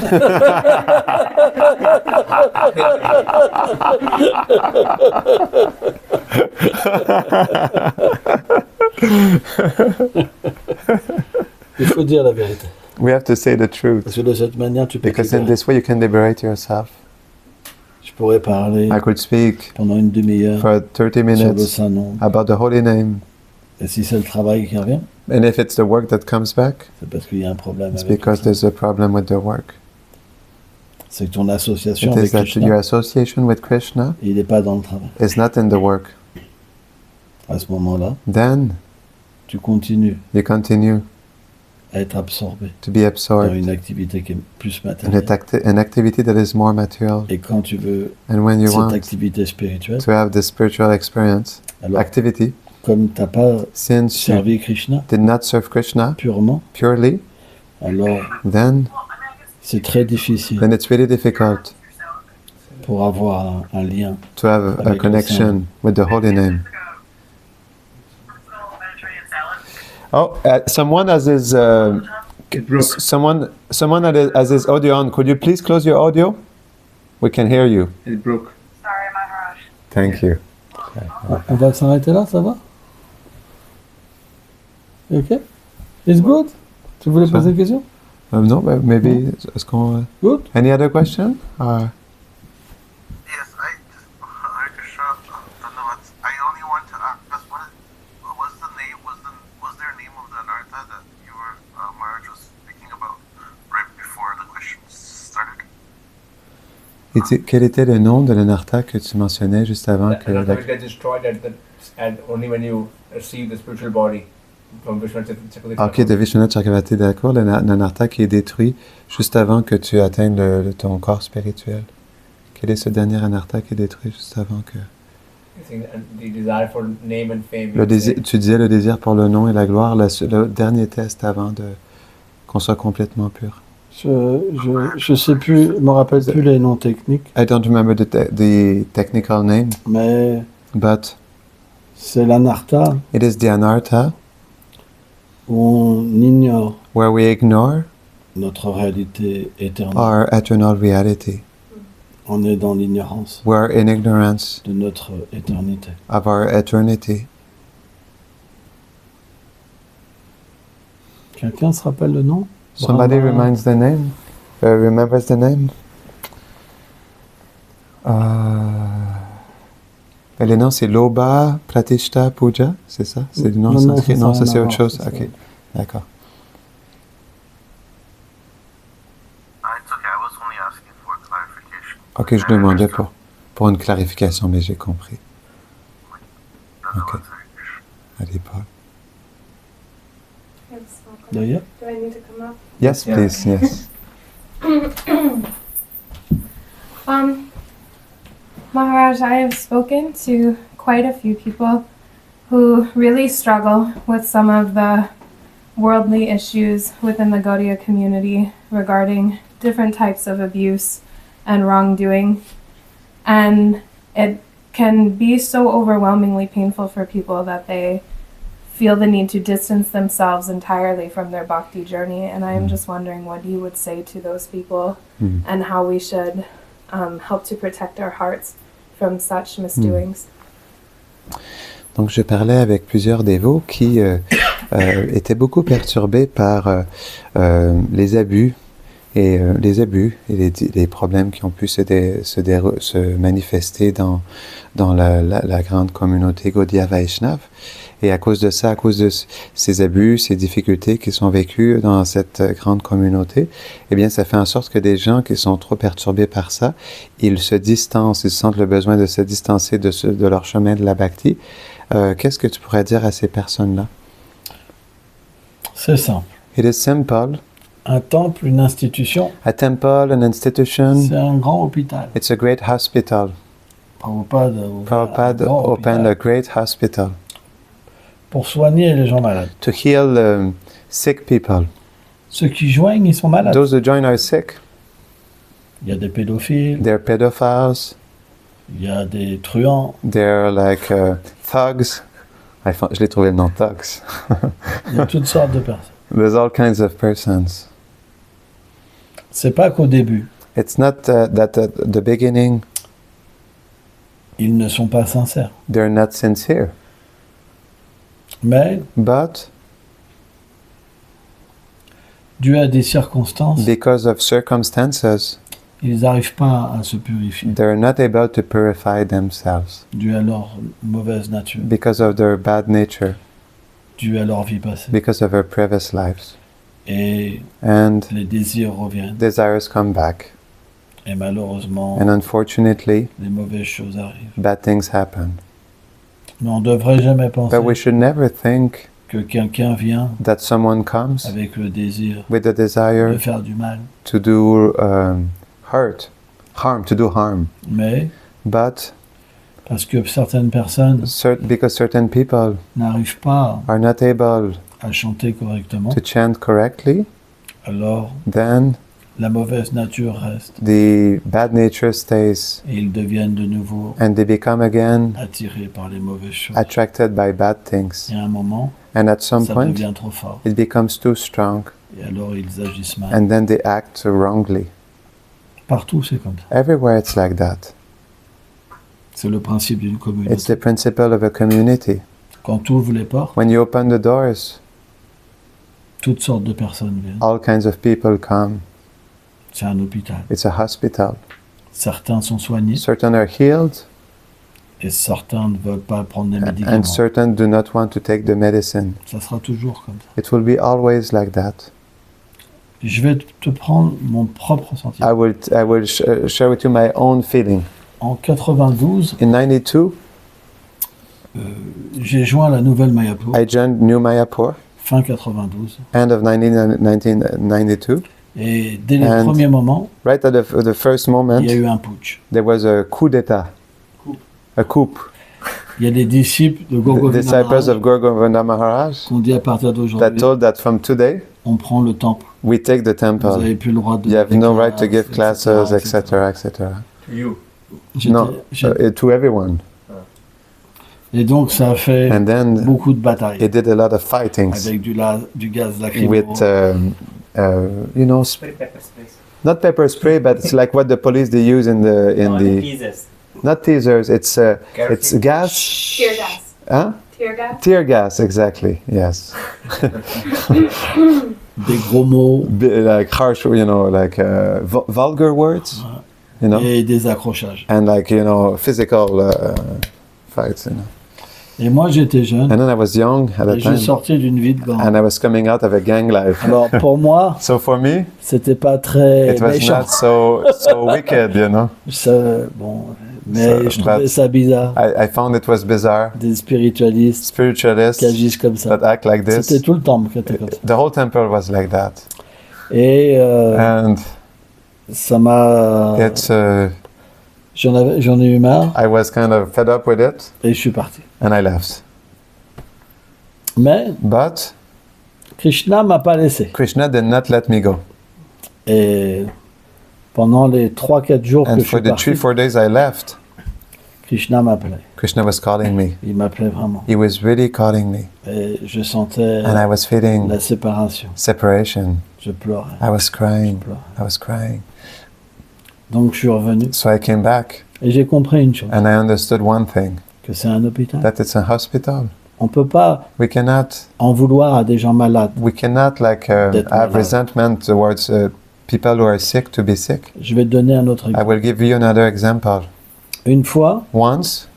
Il faut dire la vérité. We have to say the truth. Parce que de cette manière, tu peux Because te in libérer. this way you can liberate yourself. Je pourrais parler I could speak pendant une demi-heure for 30 sur le minutes Saint-Nom. about the holy name. Et si c'est le travail qui revient, And if it's the work that comes back, c'est parce qu'il y a un problème it's avec because ça. there's a problem with the work. C'est que ton association It avec is that Krishna, your association with Krishna il n'est pas dans le travail. is not in the work. À ce moment-là, Then tu continues you continue à être absorbé to be dans absorbed une activité qui est plus in matérielle. an activity that is more material. Et quand tu veux And when you cette want activité spirituelle, to have this spiritual experience, alors activity, comme tu n'as pas since you servi Krishna did not serve Krishna purement, purely, alors then c'est très difficile it's really difficult pour avoir un lien. to have a Avec le connection with the holy name. Oh, someone has his someone has his audio on. Could you please close your audio? We can hear you. It broke. Sorry, Maharaj. Thank you. On va s'arrêter là, ça va? Ok? It's good? Tu voulais poser une question? No, but maybe est-ce qu'on Good? any other question? Yes, I just Hare Krishna, Dhanyavad. I only want to ask, was there a name of the anartha that you were Maharaj was speaking about right before the questions started? Quel était le nom de l'anartha que tu mentionnais juste avant que Another which gets destroyed and only when you receive the spiritual body from Vishnu Chakravarti. Ok, de Vishwanath Chakravarti, d'accord, l'anartha qui est détruit juste avant que tu atteignes ton corps spirituel. Quel est ce dernier anartha qui est détruit juste avant que... The desire for name and fame. Le désir, tu disais le désir pour le nom et la gloire, le dernier test avant qu'on soit complètement pur. Je sais plus, je me rappelle plus les noms techniques, I don't remember the technical name, mais but c'est l'anartha it is the anartha où on ignore where we ignore notre réalité éternelle. our eternal reality. On est dans l'ignorance We're in ignorance de notre éternité. of our eternity. Quelqu'un se rappelle le nom? Somebody Brahma- reminds the name? Remembers the name? Les noms, c'est Loba Pratishta Puja, c'est ça? C'est le nom Non, non, sanskrit? ça, Non, ça ça n'a c'est rien autre à voir, chose. ça, Ok, d'accord. It's okay, I was only asking for clarification. Ok, je demandais pour une clarification, mais j'ai compris. Dhanyavad, Okay. Hare Krishna. Allez, Paul. D'ailleurs, Do I need to come up? Yes, Yeah. please, yes. Maharaj, I have spoken to quite a few people who really struggle with some of the worldly issues within the Gaudiya community regarding different types of abuse and wrongdoing. And it can be so overwhelmingly painful for people that they feel the need to distance themselves entirely from their bhakti journey. And I am just wondering what you would say to those people Mm. and how we should help to protect our hearts from such misdoings. Donc, je parlais avec plusieurs dévots qui étaient beaucoup perturbés par les abus et les problèmes qui ont pu se manifester dans la grande communauté Gaudiya Vaishnav. Et à cause de ça, à cause de ces abus, ces difficultés qui sont vécues dans cette grande communauté, eh bien, ça fait en sorte que des gens qui sont trop perturbés par ça, ils se distancent, ils sentent le besoin de se distancer de leur chemin de la bhakti. Qu'est-ce que tu pourrais dire à ces personnes-là? c'est simple. It is simple. Un temple, une institution, A temple, an institution, c'est un grand hôpital. it's a great hospital. Prabhupada a ouvert un Prabhupada grand opened hôpital a great hospital pour soigner les gens malades. to heal sick people. Ceux qui joignent, ils sont malades. Those who join are sick. Il y a des pédophiles, They're pedophiles. il y a des truands, They're like thugs. Je l'ai trouvé le nom thugs. il y a toutes sortes de personnes. There's all kinds of persons. C'est pas qu'au début, It's not that at the beginning ils ne sont pas sincères. they're not sincere, Mais, but dû à des circonstances, because of circumstances, ils n'arrivent pas à se purifier. they're not able to purify themselves Dû à leur mauvaise nature, because of their bad nature, dû à leur vie passée. because of their previous lives. Et And les désirs reviennent. desires come back. Et malheureusement, And unfortunately, les mauvaises choses arrivent. bad things happen. Mais on ne devrait jamais penser But we should never think que quelqu'un vient that someone comes avec le désir with the de desire faire du mal. to do to do harm. Mais But parce que certaines personnes because certain people n'arrivent pas are not able à chanter correctement, to chant correctly, alors then la mauvaise nature reste the bad nature stays et ils deviennent de nouveau and they become again attirés par les mauvaises choses. attracted by bad things. Et à un moment, And at some ça point, devient trop fort. it becomes too strong Et alors ils agissent mal. and then they act wrongly. Partout, c'est comme ça. Everywhere it's like that. C'est le principe d'une It's communauté. the principle of a community. Quand tu ouvres les portes, When you open the doors, toutes sortes de personnes viennent. all kinds of people come. C'est un hôpital. It's a hospital. Certains sont soignés Certain are healed et certains ne veulent pas prendre des and médicaments. certain do not want to take the medicine. Ça sera toujours comme ça. It will be always like that. Je vais te prendre mon propre sentiment. I will share with you my own feeling. En 92, In 92, j'ai joint la nouvelle Mayapur, I joined New Mayapur, fin 92. end of 1992. Et dès les And- premiers moments, Right at the first moment, il y a eu un putsch. there was a coup d'état. A coup. Il y a des disciples de The Gogovina disciples of Gorgovanda Maharaj qui ont dit à partir that d'aujourd'hui, told that from today, on prend le temple. we take the Vous temple. n'avez plus le droit de You have donner no des right to give classes, classes, etc. etc., etc. To you. No, to everyone. Et donc ça a fait And then beaucoup de batailles it did a lot of fightings avec du gaz lacrymo. with, you know, Pepper space. not pepper spray, but it's like what the police they use in the Teasers. not teasers. It's gas. Tear gas. Huh? Tear gas. Tear gas, exactly. Yes. Des gros mots Like harsh, you know, like vulgar words, you know, et des accrochages. and like, you know, physical fights, you know. Et moi j'étais jeune And then I was young at et that je time, sortais d'une vie de gang. and I was coming out of a gang life. Alors pour moi, So for me, c'était pas très it was méchant. not so wicked, you know. Bon, mais je trouvais but ça bizarre. I found it was bizarre. Des spiritualistes Spiritualists qui agissent comme ça. that act like C'était this. tout le temple qui était comme ça. The whole temple was like that, Et and ça m'a... it's J'en ai eu marre I was kind of fed up with it, et je suis parti. and I left. Mais But Krishna m'a pas laissé. Krishna did not let me go. Et pendant les 3-4 jours que And je for suis the parti, 3-4 days I left, Krishna m'appelait. Krishna was calling me. Il m'appelait vraiment. He was really calling me. Et je sentais And I was feeling la séparation. separation. Je pleurais. I was crying. Je pleurais. I was crying. Donc je suis revenu So I came back et j'ai compris une chose, and I understood one thing, que c'est un hôpital. that it's a hospital. On peut pas We cannot en vouloir à des gens malades. like D'être have malade. resentment towards people who are sick to be sick. Je vais te donner un autre I exemple. will give you another example. Une fois, Once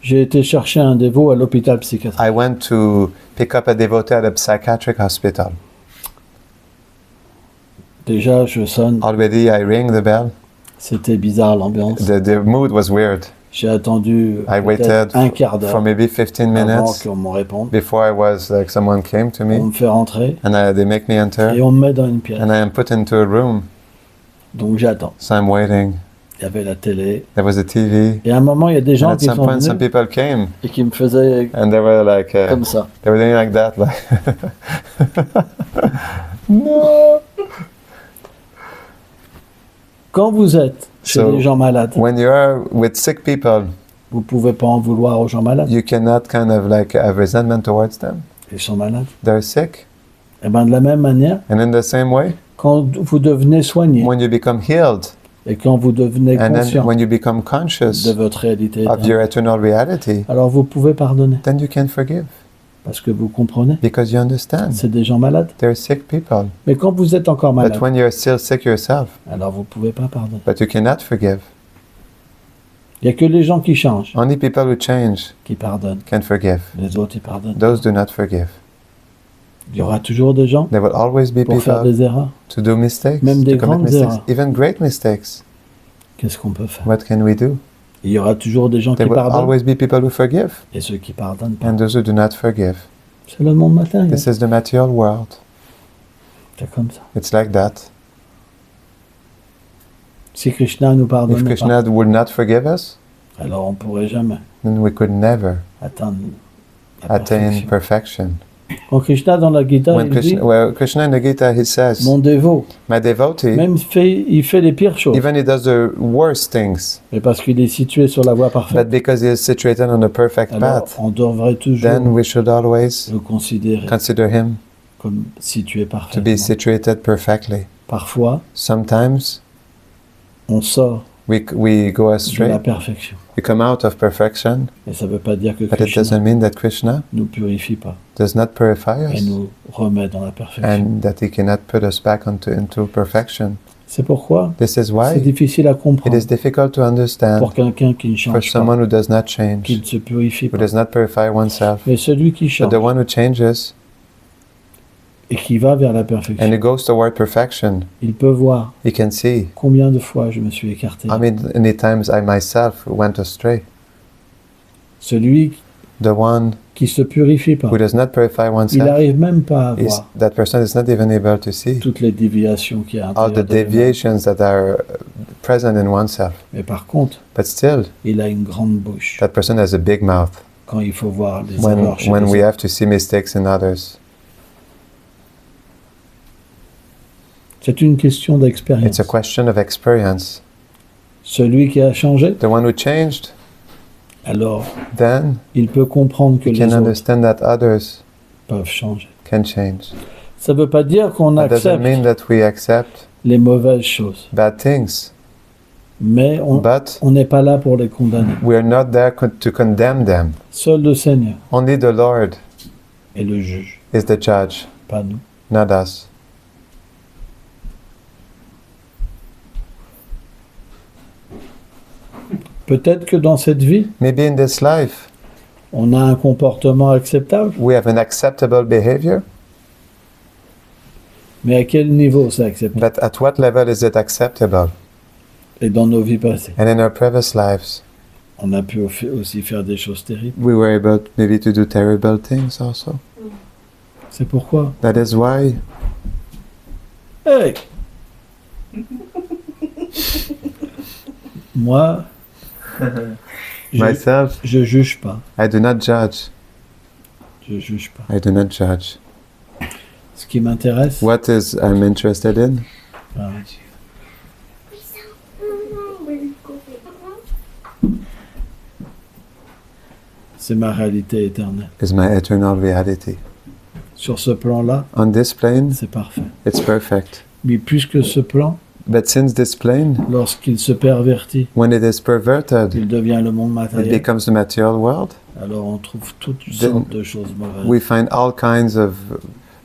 j'ai été chercher un dévot à l'hôpital psychiatrique. I went to pick up a devotee at a psychiatric hospital. Déjà, je sonne. Already I ring the bell. C'était bizarre l'ambiance. The mood was weird. J'ai attendu I peut-être waited un quart for d'heure maybe 15 avant minutes qu'on me réponde. before I was like someone came to On me me fait rentrer and they make me et enter on me met dans une pièce. and I am put into a room. Donc j'attends. So I'm waiting. Il y avait la télé. There was a TV. Et à un moment, il y a des And gens at qui some sont point, some venus people came et qui me faisaient and they were like, comme ça. they were doing like that, like. No. Quand vous êtes chez So, des gens malades, When you are with sick people, vous pouvez pas en vouloir aux gens malades. you cannot kind of like have resentment towards them. Ils sont malades. They're sick. Et bien de la même manière, And in the same way, quand vous devenez soigné when you become healed et quand vous devenez and then conscient when you become conscious de votre réalité, of your eternal reality, alors vous pouvez pardonner then you can forgive parce que vous comprenez. because you understand. C'est des gens malades. They're sick people. Mais quand vous êtes encore malade, But when you're still sick yourself, alors vous pouvez pas pardonner. but you cannot forgive. Il y a que les gens qui changent Only people who change qui pardonnent. can forgive. Les autres, ils pardonnent. Those do not forgive. Il y aura toujours des gens There will always be pour faire people des erreurs. to do mistakes, Même des to commit grandes mistakes, erreurs. even great mistakes. Qu'est-ce qu'on peut faire? What can we do? Il y aura toujours des gens qui There will pardonnent always be people who forgive et ceux qui pardonnent pas. and those who do not forgive. C'est le monde matériel. This is the material world. C'est comme ça. It's like that. Si Krishna nous If pardonne Krishna would not forgive us, pas, alors on ne pourrait jamais then we could never atteindre la attain perfection. perfection. Quand Krishna dans la Gita, When il dit, Krishna in the Gita, he says, mon dévot, my devotee, même il fait les pires choses, even he does the worst things, mais parce qu'il est situé sur la voie parfaite, but because he is situated on the perfect alors path, on devrait toujours then we should always le considérer consider him comme situé to be parfaitement. situated perfectly. Parfois, Sometimes on sort we go de la astray, perfection. we come out of perfection, Et ça ne veut pas dire que but it Krishna doesn't mean that Krishna nous purifie pas does not purify et us nous remet dans la perfection. and that he cannot put us back into perfection. C'est pourquoi This is c'est why difficile à it comprendre is difficult to understand pour quelqu'un qui ne for change pas, someone who does not qui change, ne se purifie who pas. does not purify oneself. Mais celui qui But change the one who changes et qui va vers la and perfection, he goes toward perfection, il peut voir he can see combien de fois je me suis écarté. how many times I myself went astray. Celui The one qui se purifie pas, who does not purify il oneself, n'arrive même pas à voir that person is not even able to see toutes les déviations qu'il y a à all the l'intérieur de lui-même. deviations that are present in oneself. Mais par contre, But still, il a une grande bouche that person has a big mouth quand il faut voir les when erreurs chez when les we autres. have to see mistakes in others. C'est une question It's d'expérience. a question of experience. Celui qui a changé, The one who changed, alors then il peut comprendre que he les can autres understand that others peuvent changer. can change. Ça ne veut pas dire qu'on That doesn't accepte mean that we accept les mauvaises choses, bad things, mais but on n'est pas là pour les condamner. we are not there to condemn them. Seul le Seigneur Only the Lord est le juge, is the judge, pas nous. not us. Peut-être que dans cette vie, Maybe in this life on a un comportement acceptable, we have an acceptable behavior, mais à quel niveau c'est acceptable? but at what level is it acceptable? Et dans nos vies passées, And in our previous lives, on a pu aussi faire des choses terribles. we were able maybe to do terrible things also. C'est pourquoi. That is why Hey! Moi, myself, je juge pas. I do not judge. Je juge pas. I do not judge. Ce qui m'intéresse, What is I'm interested in ah, c'est ma réalité éternelle. is my eternal reality. Sur ce plan-là, On this plane, c'est parfait. it's perfect. Mais puisque ce plan, But since this plane, lorsqu'il se pervertit, when it is perverted, il devient le monde it matériel, becomes the material world. alors on trouve toutes Then sortes de choses mauvaises. We find all kinds of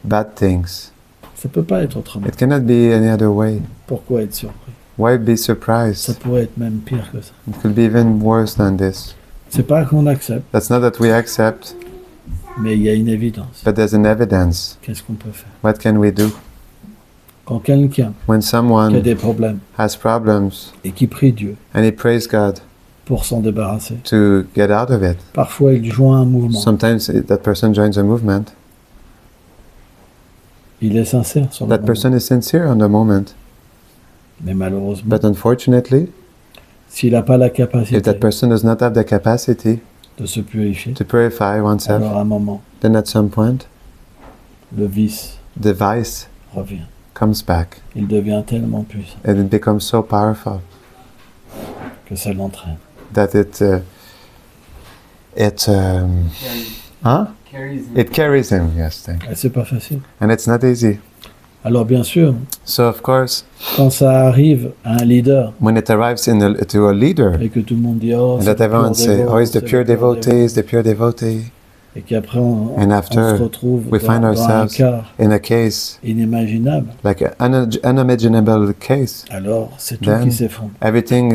bad things. Ça peut pas être autrement. It cannot be any other way. Pourquoi être surpris? Why be Ça surprised? pourrait être même pire que ça. It could be even worse than this. C'est pas qu'on accepte, That's not that we accept, mais il y a une évidence. but there's an evidence. Qu'est-ce qu'on peut faire? What can we do? Quand quelqu'un When qui a someone des problèmes has problems et qui prie Dieu and he prays God pour s'en débarrasser, to get out of it, parfois il joint un mouvement. sometimes that person joins a movement. Il est sincère sur le That moment. person is sincere on the moment, Mais malheureusement, but unfortunately, s'il n'a pas la if capacité that person does not have the capacity de se purifier, to purify oneself, alors à un moment, then at some point, le vice the vice revient. comes back Il devient tellement puissant and it becomes so powerful que ça l'entraîne. that Carries him. it carries him. Yes, thank you. Et c'est pas facile. And it's not easy. Alors bien sûr, So of course, quand ça arrive à un leader when it arrives to a leader, et que tout le monde dit oh, and c'est that le pur everyone say, dévot, "Oh, he's the c'est pure le pur devotee, dévot. he's the pure devotee," Et qu'après on And after, se retrouve we find dans un ourselves cas in a case inimaginable, like an unimaginable case. alors c'est tout Then- qui s'effondre. Everything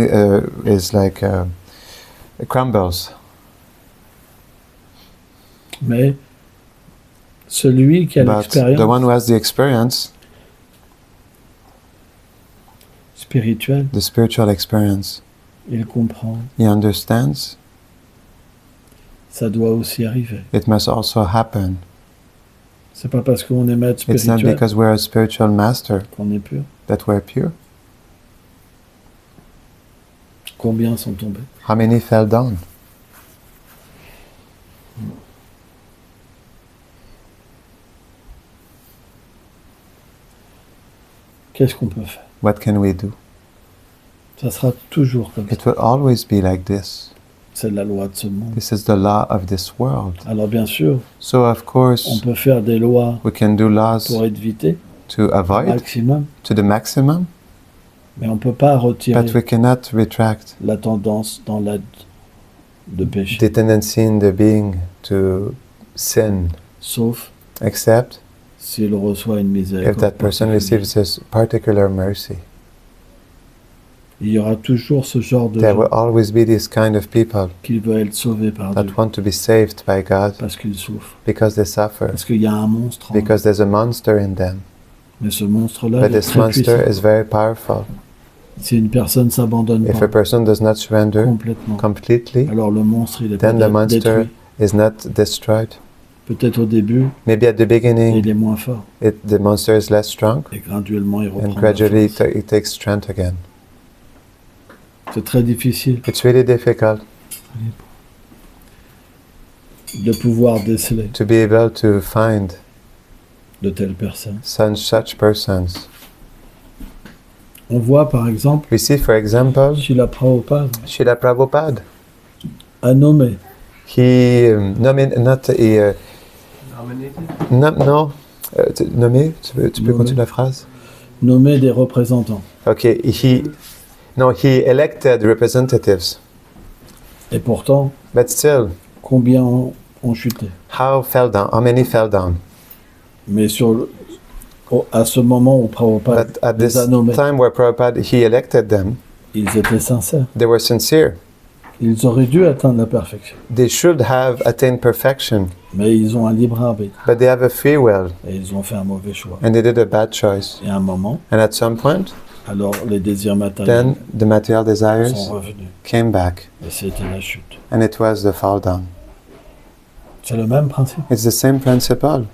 is like it crumbles. Mais celui qui a But the one l'expérience who has the experience, spirituelle, the spiritual experience, il comprend, he understands. ça doit aussi arriver. It must also happen. C'est pas parce qu'on est maître It's not spirituel because we're a spiritual master qu'on est pur. that we're pure. Combien sont tombés? How many fell down? Qu'est-ce qu'on peut faire? What can we do? Ça sera toujours comme ça. It will always be like this. C'est la loi de ce monde. This is the law of this world. Alors bien sûr, So of on course, peut faire des lois we can do laws pour éviter to au avoid maximum, to the maximum, mais on ne peut pas retirer but we cannot retract la tendance dans l'aide de péché. the tendency in the being to sin, Sauf except s'il reçoit une if miséricorde. that person particulière. receives this particular mercy. Il y aura toujours ce genre de There gens will always be this kind of people qui veulent être sauvés par Dieu that want to be saved by God parce qu'ils souffrent. because they suffer, Parce qu'il y a un monstre en eux. because there's a monster in them. Mais ce monstre-là But il est this très monster puissant. is very powerful. Si une personne s'abandonne If pas a person does not surrender complètement, completely, alors le monstre il est pas then the monster détruit. is not destroyed. Peut-être au début, Maybe at the beginning il est moins fort. the monster is less strong, Et graduellement, il and reprend la gradually force. it takes strength again. C'est très difficile It's really difficult de pouvoir déceler to be able to find de telles personnes. such persons. On voit par exemple, We see, for example, Srila Prabhupada Srila Prabhupada. a nommé He not he, Nominated. no, nommé. Tu peux Nommé. continuer la phrase? nommé des représentants. Okay, he elected representatives, Et pourtant, but still, combien ont chuté? how many fell down? Mais à ce moment où Prabhupada But at les this a nommés, time where Prabhupada, he elected them, ils étaient sincères. they were sincere. Ils auraient dû atteindre la perfection. They should have attained perfection, Mais ils ont un libre arbitre. but they have a free will, Et ils ont fait un mauvais choix. and they did a bad choice. Et à un moment, And at some point, alors les désirs matériels then the material desires sont revenus. came back, Et c'était la chute. and it was the fall down. C'est le même principe. It's the same principle,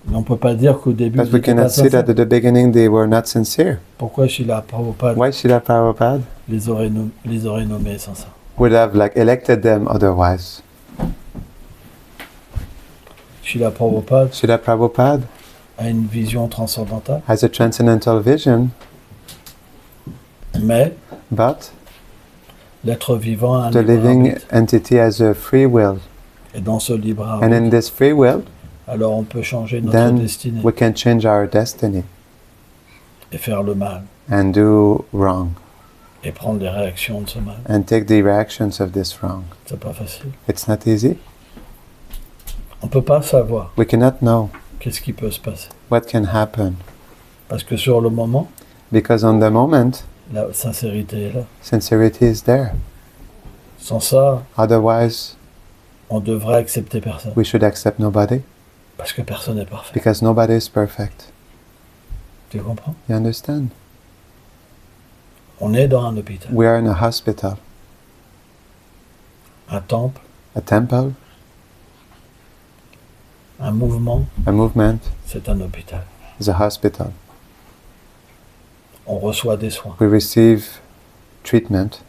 Mais on ne peut pas dire qu'au début, but ils we n'étaient pas cannot see sincères. that at the beginning they were not sincere. Pourquoi Srila Prabhupada Why Srila Prabhupada les aurait nommés sincères? would have elected them otherwise? Srila Prabhupada Srila Prabhupada a une vision transcendantale, has a transcendental vision, mais but l'être vivant a un the libre living arbitre. entity has a free will, Et dans ce libre and arbitre, in this free will, alors on peut changer notre then destinée we can change our destiny et faire le mal and do wrong et prendre les réactions de ce mal. and take the reactions of this wrong. C'est pas facile. It's not easy. On peut pas savoir We cannot know qu'est-ce qui peut se passer. what can happen Parce que sur le moment, because on the moment, la sincérité est là. sincerity is there. Sans ça, Otherwise, on devrait accepter personne. we should accept nobody Parce que personne n'est parfait. because nobody is perfect. Tu comprends? You understand? On est dans un hôpital, We are in a hospital, un temple, a temple, un mouvement, a movement c'est un hôpital. is a hospital. On reçoit des soins. We receive treatment.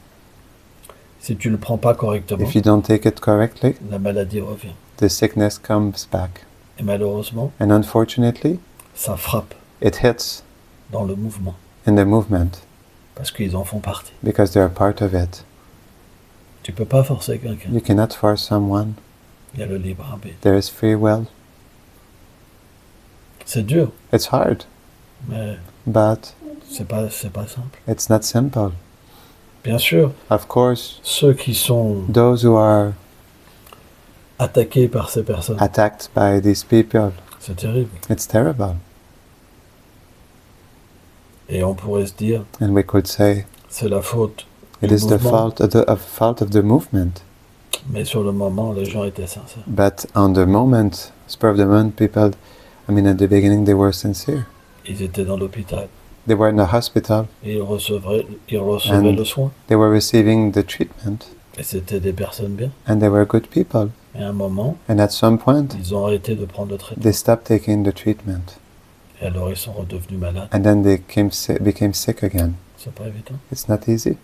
Si tu ne le prends pas correctement, If you don't take it correctly, la maladie revient. the sickness comes back. Et malheureusement, And unfortunately, ça frappe it hits dans le mouvement, in the movement parce qu'ils en font partie. because they're a part of it. Tu peux pas forcer quelqu'un. You cannot force someone. Il y a le libre arbitre. There is free will. C'est dur, It's hard, mais but c'est pas simple. it's not simple. Bien sûr, Of course, ceux qui sont those who are attaqués par ces personnes, attacked by these people, c'est terrible. it's terrible. Et on pourrait se dire, And we could say c'est la faute it du is the mouvement. fault of the movement. Mais sur le moment, les gens étaient sincères. But on the moment, spur of the moment, people, at the beginning they were sincere. Ils étaient dans l'hôpital They were in the hospital, et ils recevaient And- le soin. they were receiving the treatment, Et c'était des personnes bien. and they were good people. Et à un moment, And at some point, ils ont arrêté de prendre le traitement. they stopped taking the treatment. Et alors ils sont redevenus malades. And then they became sick again. C'est pas évident. It's not easy.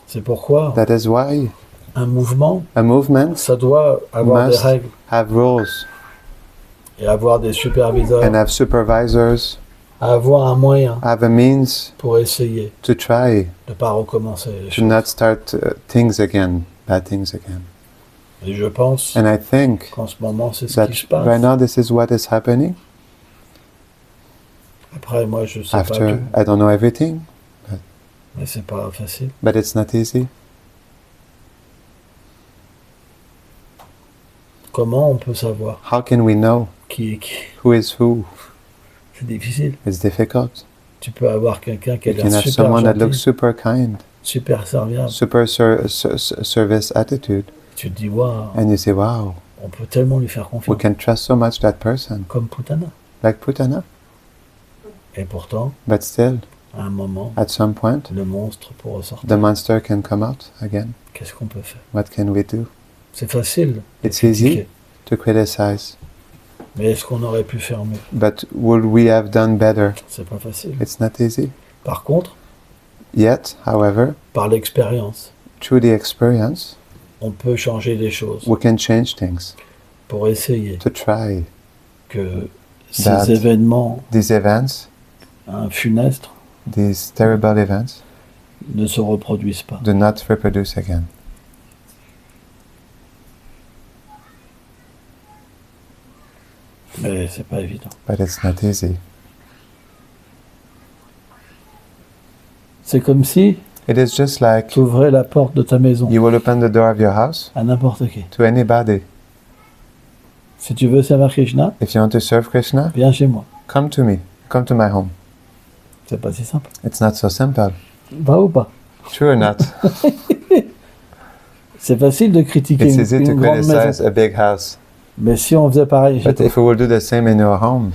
C'est pourquoi That is why un mouvement, a movement ça doit avoir des must règles have rules et avoir des superviseurs, and have supervisors, avoir un moyen have a means pour essayer to try de ne pas recommencer les to choses. not start things again, bad things again. Et je pense And I think qu'en ce moment, c'est ce that qui se passe. right now this is what is happening. Après, moi, je sais pas After tout, I don't know everything, mais c'est pas facile. but it's not easy. Comment on peut savoir How can we know qui est qui? who is who? C'est difficile. It's difficult. Tu peux avoir quelqu'un qui a You can l'air have super someone that looks gentil, super kind, super serviable. super service attitude, Tu te dis, waouh, and you say, wow, on peut tellement lui faire we confiance. can trust so much that person, Comme Putana. like Putana. Et pourtant, But still, à un moment, at some point, le monstre pour ressortir. the monster can come out again. Qu'est-ce qu'on peut faire? What can we do? C'est facile de It's easy critiquer. to criticize, Mais est-ce qu'on aurait pu faire mieux? but would we have done better? C'est pas facile. It's not easy. Par contre, Yet, however, par l'expérience, through the experience, on peut changer les choses we can change things pour essayer to try que That- ces événements these events, funestres these terrible events, ne se reproduisent pas. do not reproduce again. Mais c'est pas évident. But it's not easy. C'est comme si It is just like tu ouvrais la porte de ta maison you will open the door of your house à n'importe qui. to anybody. Si tu veux servir Krishna, If you want to serve Krishna, viens chez moi. come to me. Come to my home. C'est pas si simple. It's not so simple. Va ou pas? True or not? C'est facile de critiquer It's easy to une grande criticize maison. a big house. Mais si on faisait pareil chez But toi, if we will do the same in your home,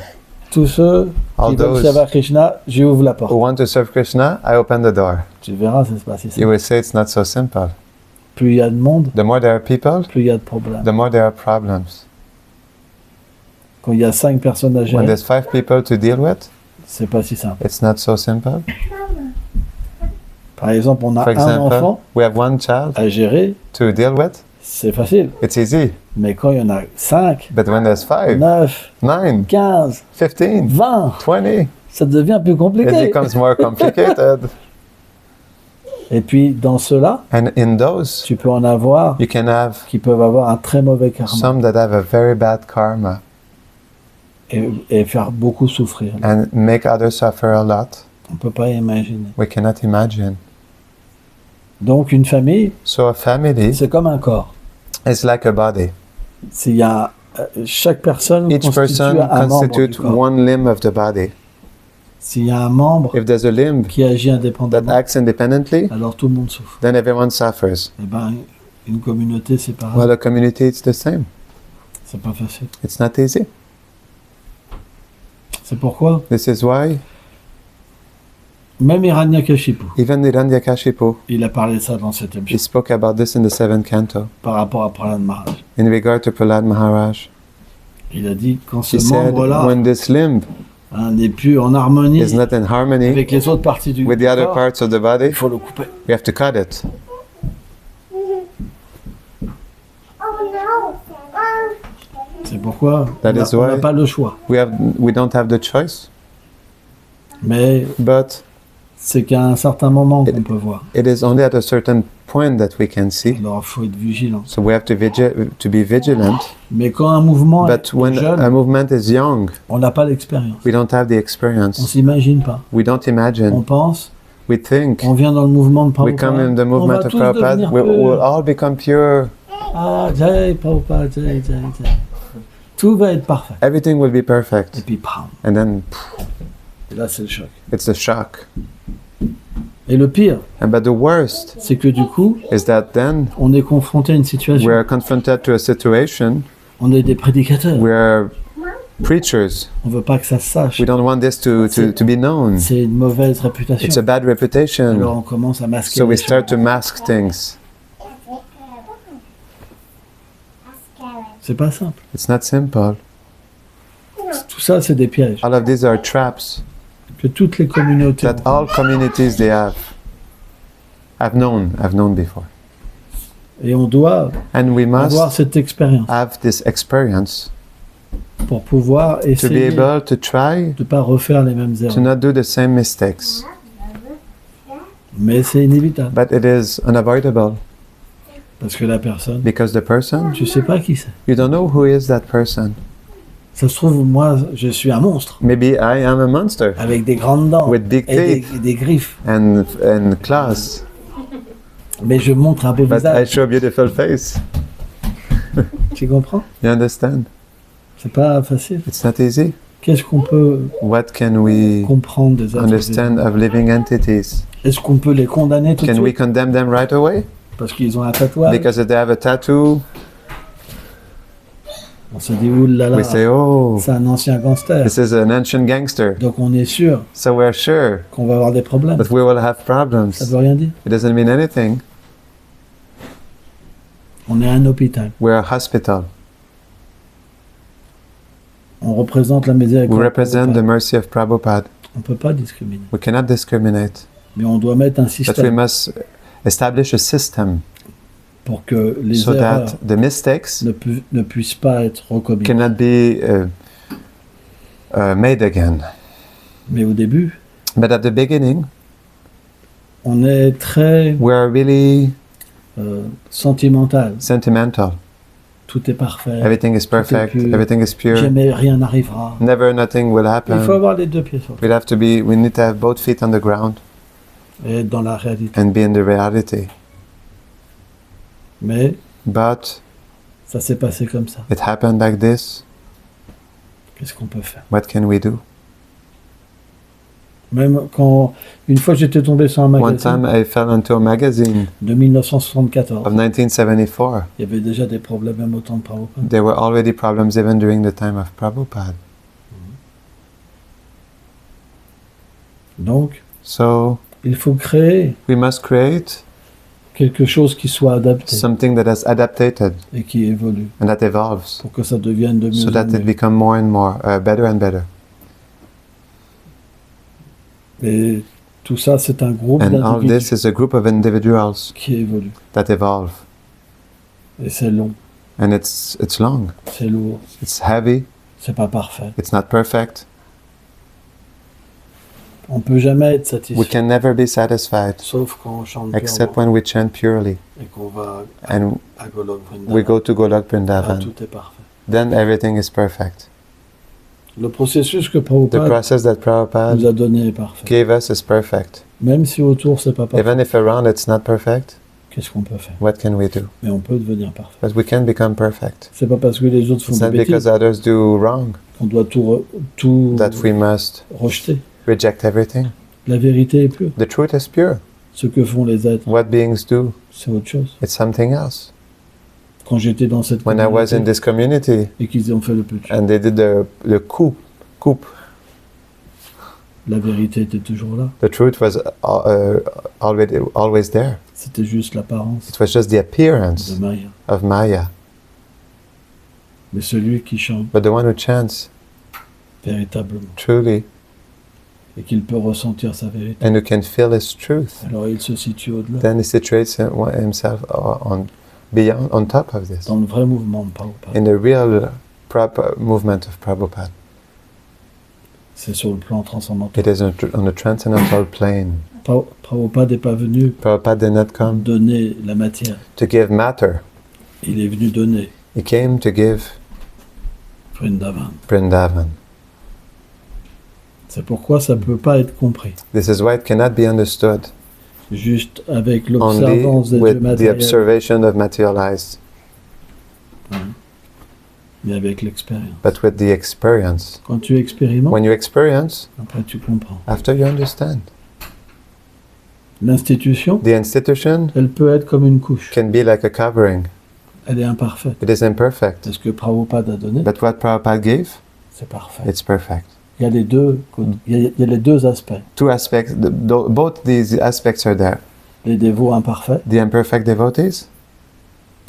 tous ceux all qui veulent those servir Krishna, j'ouvre la porte. who want to serve Krishna, I open the door. Tu verras, c'est pas si You simple. will say it's not so simple. Plus il y a de monde, The more there are people, plus il y a de problèmes. the more there are problems. Quand il y a 5 personnes à When gérer, there's 5 people to deal with, c'est pas si simple. it's not so simple. Par exemple, on a For un example, enfant we have one child à gérer, to deal with, c'est facile. it's easy. Mais quand il y en a 5, But when there's 5, 9, 9, 15, 15, 20, 20, ça devient plus it compliqué. becomes more complicated. Et puis, dans ceux-là, And in those, tu peux en avoir you can have qui peuvent avoir un très mauvais karma some that have a very bad karma et faire beaucoup souffrir. and make others suffer a lot. On ne peut pas imaginer. We cannot imagine. Donc, une famille, So a family c'est comme un corps. is like a body. Il y a, chaque personne Each constitue person un membre du constitutes corps. one limb of the body. S'il y a un membre If there's a limb qui agit that indépendamment, acts independently, alors tout le monde souffre. then everyone suffers. Eh ben, une communauté, c'est pareil. Well, a community, it's the same. C'est pas facile. It's not easy. C'est pourquoi, This is why même Hiranyakashipu, even Hiranyakashipu, il a parlé de ça dans cette he émission, spoke about this in the 7th canto par rapport à Prahlad Maharaj. in regard to Prahlad Maharaj. Il a dit, quand ce He said, membre-là when this limb n'est plus en harmonie is not in harmony avec les autres parties du with the other corps, parts of the body, il faut le couper. we have to cut it. C'est pourquoi That on is n'a why- pas le choix. We don't have the choice, Mais but c'est qu'à un certain moment qu'on peut voir. it is only at a certain point that we can see. Alors il faut être vigilant. So we have to be vigilant. Mais quand un mouvement But est when jeune, a movement is young, on n'a pas l'expérience. we don't have the On experience. s'imagine pas. We don't On imagine. pense, We think. on vient dans le mouvement de We come in Prabhupada. the On movement va of tous Prabhupada. devenir We'll purs. all become pure. Ah, Jai Prabhupada, Jai, Jai, Jai. Tout va être parfait. Everything will be Et perfect. puis, pam. And then Et là, c'est le choc. it's a shock. Et le pire, But the worst c'est que du coup, is that then on est confronté à une situation. we are confronted to a situation On est des prédicateurs. where preachers, On veut pas que ça se sache. we don't want this to be known. C'est une mauvaise réputation. It's a bad Alors reputation. on commence à masquer So we les start choses. to mask things. C'est pas simple. It's not simple. Tout ça, c'est des pièges All of these are traps que toutes les communautés that all communities they have known before. et on doit And we avoir must cette expérience have this experience pour pouvoir to be essayer de able to try ne pas refaire les mêmes to erreurs. not do the same mistakes. Mais c'est inévitable But it is unavoidable parce que la personne, because the person, tu sais pas qui c'est. you don't know who is that person. Ça se trouve, moi, je suis un monstre Maybe I am a monster avec des grandes dents with big et teeth des griffes. and claws, Mais je montre un beau but I visage. show a beautiful face. Tu comprends? You understand? C'est pas facile. It's not easy. Qu'est-ce qu'on peut What can we comprendre des êtres understand vivants? of living entities? Est-ce qu'on peut les condamner tout de Can we suite condemn them right away parce qu'ils ont un tatouage? because they have a tattoo? On se dit, oulala, We say, oh, c'est un ancien gangster. this is an ancient gangster, Donc on est sûr so we're sure qu'on va avoir des problèmes. that we will have Ça problems. veut rien dire. It doesn't mean anything. On est un hôpital. We're a hospital. On représente la We miséricorde. represent the mercy of Prabhupada. On peut pas discriminer. We cannot discriminate, Mais on doit mettre un but we système must establish a system pour que les so erreurs that the mistakes ne puissent pas être recommises. cannot be made again. Mais au début, But at the beginning, on est très we are really sentimental. sentimental. Tout est parfait. Everything is perfect. pur. Everything is pure. Jamais rien n'arrivera. Never nothing will Il faut happen. avoir les deux pieds sur terre We need to have both feet on the ground et être dans la réalité. and be in the reality. Mais But ça s'est passé comme ça. it happened like this. Qu'est-ce qu'on peut faire? What can we do? Même quand, une fois j'étais tombé sur un One time magazine I fell into a magazine de 1974. of 1974. Il y avait déjà des problèmes même au temps de Prabhupada. There were already problems even during the time of Prabhupada. Donc, So il faut créer we must create quelque chose qui soit adapté something that has adapted et qui évolue and that evolves pour que ça devienne de mieux so en that it mieux. become more and more, better and better. Et tout ça, c'est un groupe And all d'individus this is a group of individuals qui évolue. that evolve. Et c'est long, And it's long, c'est lourd, it's heavy, c'est pas parfait. it's not perfect. On peut jamais être We satisfait, can never be satisfied sauf quand on chante except purement when we chant purely et qu'on va and à Golok we Vrindavan. go to Golok Ah, Vrindavan. tout est parfait. Then everything is perfect. Le processus que The Prabhupada process that nous Prabhupada a donné est parfait. gave us is perfect. Même si autour c'est pas parfait, Even if around it's not perfect, qu'est-ce qu'on peut faire? what can we do? Mais on peut devenir parfait. But we can become perfect. C'est pas parce que les autres font It's des not because bêtises others do wrong qu'on doit tout that we must rejeter. reject everything. La vérité est pure. The truth is pure. Ce que font les êtres, What beings do, c'est autre chose. it's something else. Quand j'étais dans cette When I was in communauté this community et qu'ils ont fait le putsch, and they did the coup, la vérité était toujours là. the truth was always there. C'était juste l'apparence It was just the appearance de Maya. of Maya. Mais celui qui chante But the one who chants véritablement truly et qu'il peut ressentir sa vérité, and who can feel his truth, alors il se situe au-delà, then he situates himself on top of this, dans le vrai mouvement de Prabhupada. in the real proper movement of Prabhupada. C'est sur le plan transcendantal. It is on a transcendental plane. Prabhupada n'est pas venu Prabhupada did not come donner la matière. to give matter. Il est venu donner He came to give Vrindavan. Vrindavan. C'est pourquoi ça ne peut pas être compris. This is why it cannot be understood Juste avec only l'observance des dieux with the matériels, observation of materialized, mais avec l'expérience. but with the experience. Quand tu expérimentes, When you experience, après tu comprends. after you understand. L'institution, The institution elle peut être comme une couche. can be like a covering. Elle est imparfaite. It is imperfect. C'est ce que Prabhupada a donné, But what Prabhupada gave, c'est parfait. it's perfect. Il y a les deux, il y a les deux aspects. Two aspects, both these aspects are there. Les dévots imparfaits The imperfect devotees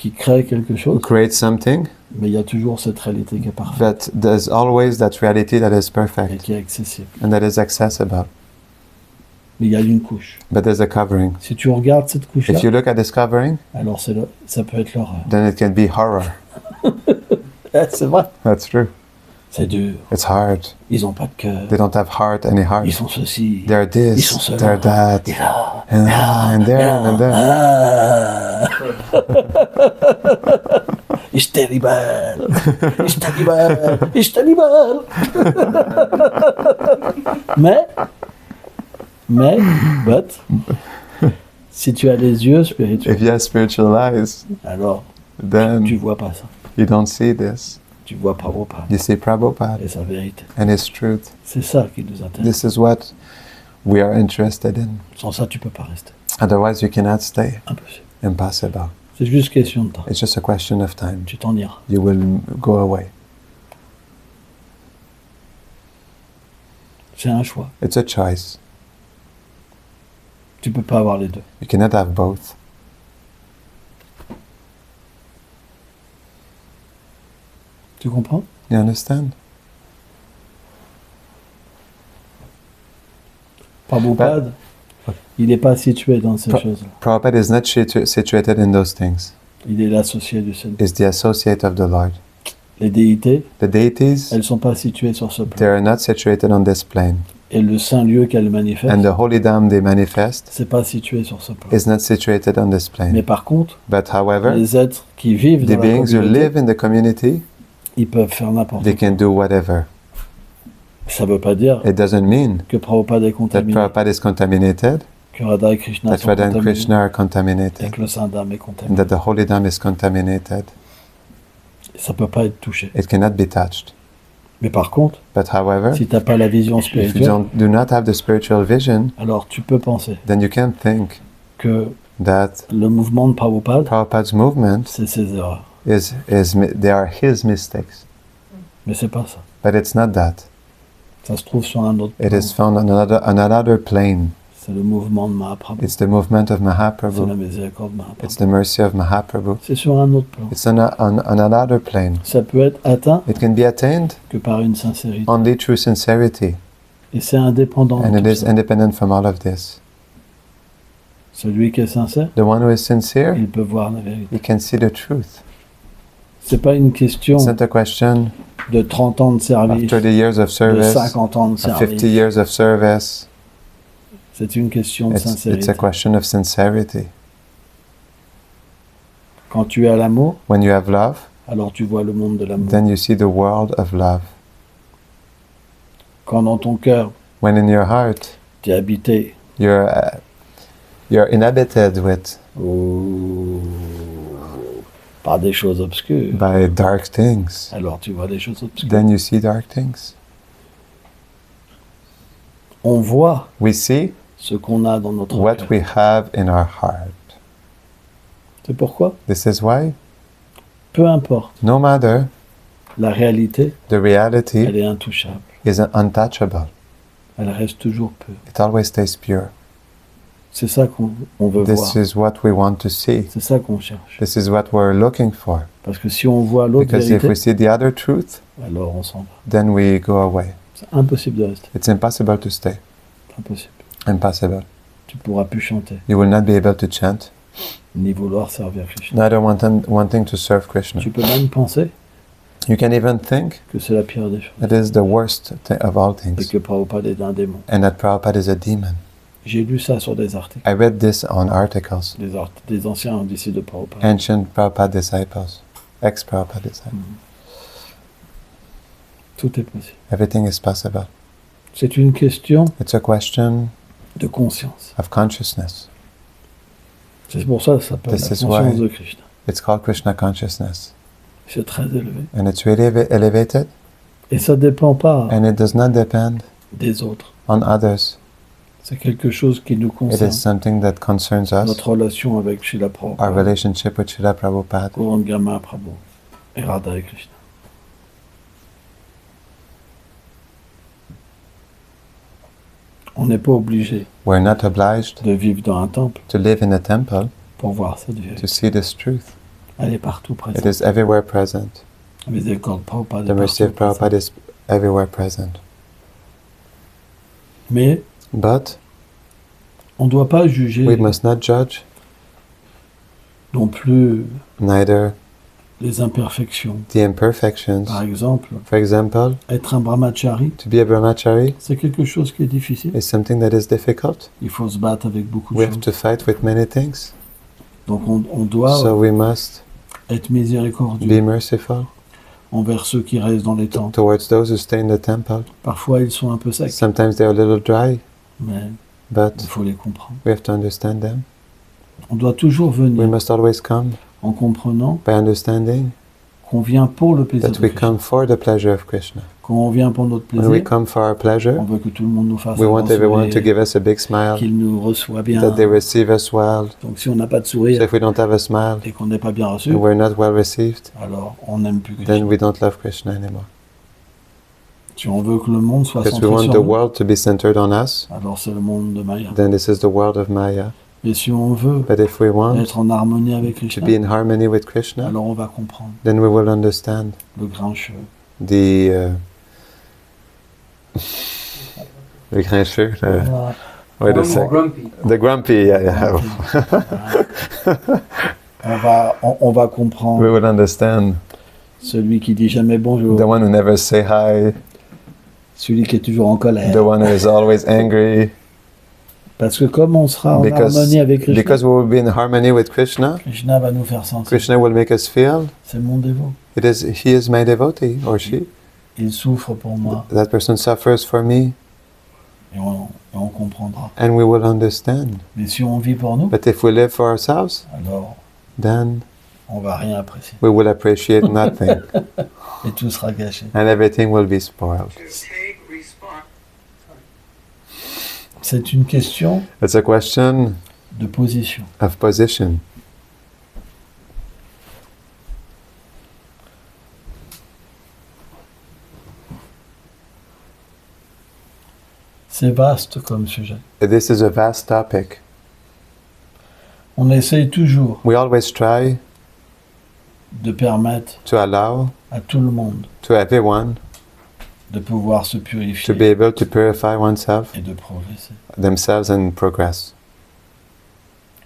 qui crée quelque chose, create something, mais il y a toujours cette réalité qui est parfaite but there's always that reality that is et perfect qui est accessible. and that is accessible. Mais il y a une couche. But there's a covering. Si tu regardes cette couche-là, If you look at this covering, alors ça peut être l'horreur. then it can be horror. C'est vrai. That's true. C'est dur. It's hard. Ils n'ont pas de cœur. They don't have heart, any heart. Ils sont ceci. They're Ils sont this, cela. they're that, Et là. and there, and there. Ich terrible. Ich terrible. Ich terrible. But, si tu as les yeux spirituels, If you have spiritual eyes, alors tu then vois pas ça. you don't see this. Tu vois Prabhupada You see Prabhupada et sa vérité. and his truth. C'est ça qui nous intéresse. This is what we are interested in. Sans ça, tu peux pas rester. Otherwise, you cannot stay. Impossible. Impossible. C'est juste question de temps. It's just a question of time. Tu t'en iras. You will go away. C'est un choix. It's a choice. Tu peux pas avoir les deux. You cannot have both. Tu comprends? You understand? Prabhupada, il n'est pas situé dans ces Pra- choses-là. Prabhupada is not situated in those things. Il est l'associé du Seigneur. Is the associate of the Lord. Les déités, The deities, elles ne sont pas situées sur ce plan. they are not situated on this plane. Et le saint lieu qu'elles And manifestent, the holy dam they manifest c'est pas situé sur ce plan. is not situated on this Mais plane. par contre, But however, les êtres qui vivent the dans la beings who communauté, live in the community, ils peuvent faire n'importe they quoi. can do whatever. Ça ne veut pas dire It doesn't mean que Prabhupada est that contaminé, Prabhupada is contaminated, que Radha et Krishna that sont Radha and contaminés, Krishna are et contaminated, que le saint dame est and contaminé. that the holy dam is contaminated. Ça ne peut pas être touché. It cannot be touched. Mais par contre, But however, si tu n'as pas la vision if you spirituelle, do not have the spiritual vision, alors tu peux penser then you can think que that le mouvement de Prabhupada, Prabhupada's movement c'est ses erreurs. they are his mistakes. Mais c'est pas ça. But it's not that. Ça se trouve sur un autre It plan. is found on another plane. C'est le mouvement de Mahaprabhu. It's the movement of C'est la Mahaprabhu. miséricorde de It's Mahaprabhu. the mercy of Mahaprabhu. C'est sur un autre plan. It's on another plane. Ça peut être atteint It can be attained que par une sincérité. only through sincerity. Et c'est indépendant And de it tout is ça. independent from all of this. Celui qui est sincère, The one who is sincere, il peut voir la vérité. he can see the truth. C'est pas une question It's not a question de 30 ans de of service, 30 years of de service, 50 ans de of 50 service. years of service. C'est une question de It's sincérité. a question of sincerity. Quand tu es à l'amour, When you have love, alors tu vois le monde de l'amour. then you see the world of love. Quand dans ton cœur, When in your heart, tu es habité you're inhabited with par des choses obscures, by dark things, alors tu vois des choses obscures. then you see dark things. On voit We see ce qu'on a dans notre what cœur. we have in our heart. C'est pourquoi, This is why, peu importe, no matter la réalité, the reality elle est intouchable. is untouchable, Elle reste toujours pure. it always stays pure. C'est ça qu'on veut This voir. is what we want to see. C'est ça qu'on cherche. This is what we're looking for. Parce que si on voit l'autre Because if vérité, we see the other truth, alors on s'en va. then we go away. C'est impossible de rester. It's impossible to stay. Impossible. Impossible. Tu pourras plus chanter, You will not be able to chant, ni vouloir servir Krishna. neither wanting to serve Krishna. Tu peux même penser You can even think que c'est la pire des choses. it is the worst of all Et things, que Prabhupada est un démon. and that Prabhupada is a demon. J'ai lu ça sur des articles. I read this on articles. Des anciens disciples de Prabhupada. Ancient Prabhupada disciples, ex-Prabhupada disciples. Tout est possible. Everything is possible. C'est une question It's a question de conscience. of consciousness. C'est pour ça que ça s'appelle la This is conscience why- de Krishna. It's called Krishna consciousness. C'est très élevé. And it's really elevated, Et ça ne dépend pas and it does not depend des autres. on others. C'est quelque chose qui nous It concerne. is something that concerns us, Notre relation avec Srila our Prabhupada, relationship with Srila Prabhupada, Gama Prabhu et Radha et Krishna. On n'est pas obligé We're not obliged de vivre dans un temple to live in a temple pour voir cette vérité. to see this truth. Elle est partout It présente. is everywhere present. La miséricorde de Prabhupada The est mercy of partout présente. Prabhupada is everywhere present. Mais But on ne doit pas juger we must not judge non plus neither les imperfections. the imperfections. Par exemple, For example, être un brahmachari, to be a brahmachari c'est quelque chose qui est difficile. is something that is difficult. Il faut se battre avec beaucoup de We have choses. to fight with many things. Donc on doit So we must être miséricordieux be merciful envers ceux qui restent dans les temples. towards those who stay in the temple. Parfois ils sont un peu secs, Sometimes they are a little dry, mais il but faut les comprendre. we have to understand them. On doit toujours We venir must always come en comprenant by understanding qu'on vient pour le plaisir that de we Krishna. come for the pleasure of Krishna. Quand on vient pour notre When we plaisir, come for our pleasure, on veut que tout le monde nous fasse we un want grand everyone to sourire, give us a big smile, qu'il nous reçoit bien. that they receive us well. Donc si on n'a pas de So sourire if we don't have a smile et qu'on n'est pas bien reçu, and we're not well received, alors on n'aime plus then Krishna. we don't love Krishna anymore. Si on veut que le monde soit Because we centré want sur the nous, world to be centered on us, alors c'est le monde de Maya. then this is the world of Maya. Et si on veut But if we want être en harmonie avec to Krishna, be in harmony with Krishna, alors on va comprendre then we will understand le grincheux. the le grincheux, wait a sec. Grumpy. The grumpy, yeah. On va We comprendre will understand celui qui dit jamais bonjour, the one who never say hi, celui qui est toujours en colère. the one who is always angry, Parce que comme on sera en harmonie avec Krishna, because we will be in harmony with Krishna, Krishna va nous faire sentir. Krishna will make us feel C'est mon dévot. he is my devotee, or she. Il souffre pour moi That person suffers for me, et on comprendra. and we will understand. Mais si on vit pour nous, But if we live for ourselves, alors then on va rien apprécier. we will appreciate nothing, Et tout sera gâché. and everything will be spoiled. To take response. C'est une question It's a question de position. of position. C'est vaste comme sujet. This is a vast topic. On essaye toujours We always try de permettre to allow à tout le monde to everyone de pouvoir se to purifier be able to purify oneself, et de progresser. themselves, and progress.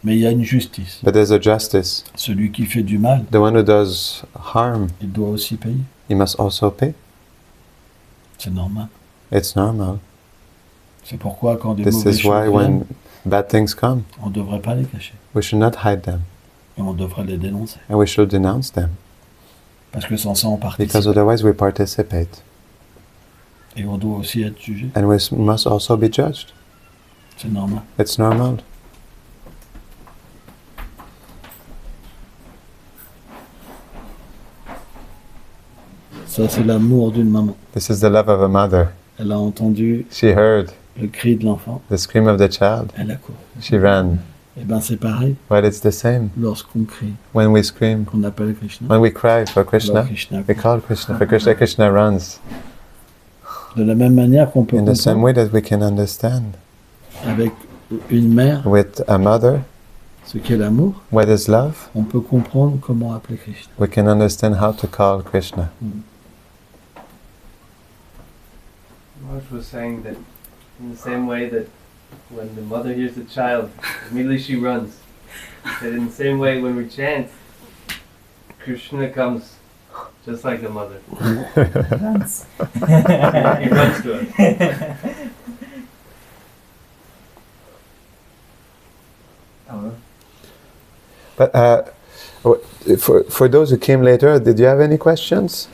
Mais il y a une justice. But there's a justice. Celui qui fait du mal, The one who does harm, il doit aussi payer. he must also pay. C'est normal. It's normal. C'est pourquoi quand des This mauvais is why choses when viennent, bad things come, on ne devrait pas les cacher. we should not hide them, Et on devrait les dénoncer. and we should denounce them, Parce que sans ça, on because participe. otherwise we participate. Et on doit aussi être jugé. And we must also be judged. C'est normal. It's normal. Ça, c'est l'amour d'une maman. This is the love of a mother. Elle a entendu She heard le cri de l'enfant. the scream of the child. Elle a couru. She ran. Et bien, c'est pareil But it's the same lorsqu'on crie, when we scream, qu'on appelle Krishna. when we cry for Krishna. Alors Krishna We court. call Krishna for Krishna. Krishna runs. De la même manière qu'on peut In the same comprendre way that we can understand avec une mère with a mother ce qu'est l'amour, what is love, on peut comprendre comment appeler Krishna. we can understand how to call Krishna. Raj was saying that in the same way that when the mother hears the child, immediately she runs. That in the same way when we chant, Krishna comes just like the mother. Runs. He runs to us. But for those who came later, did you have any questions?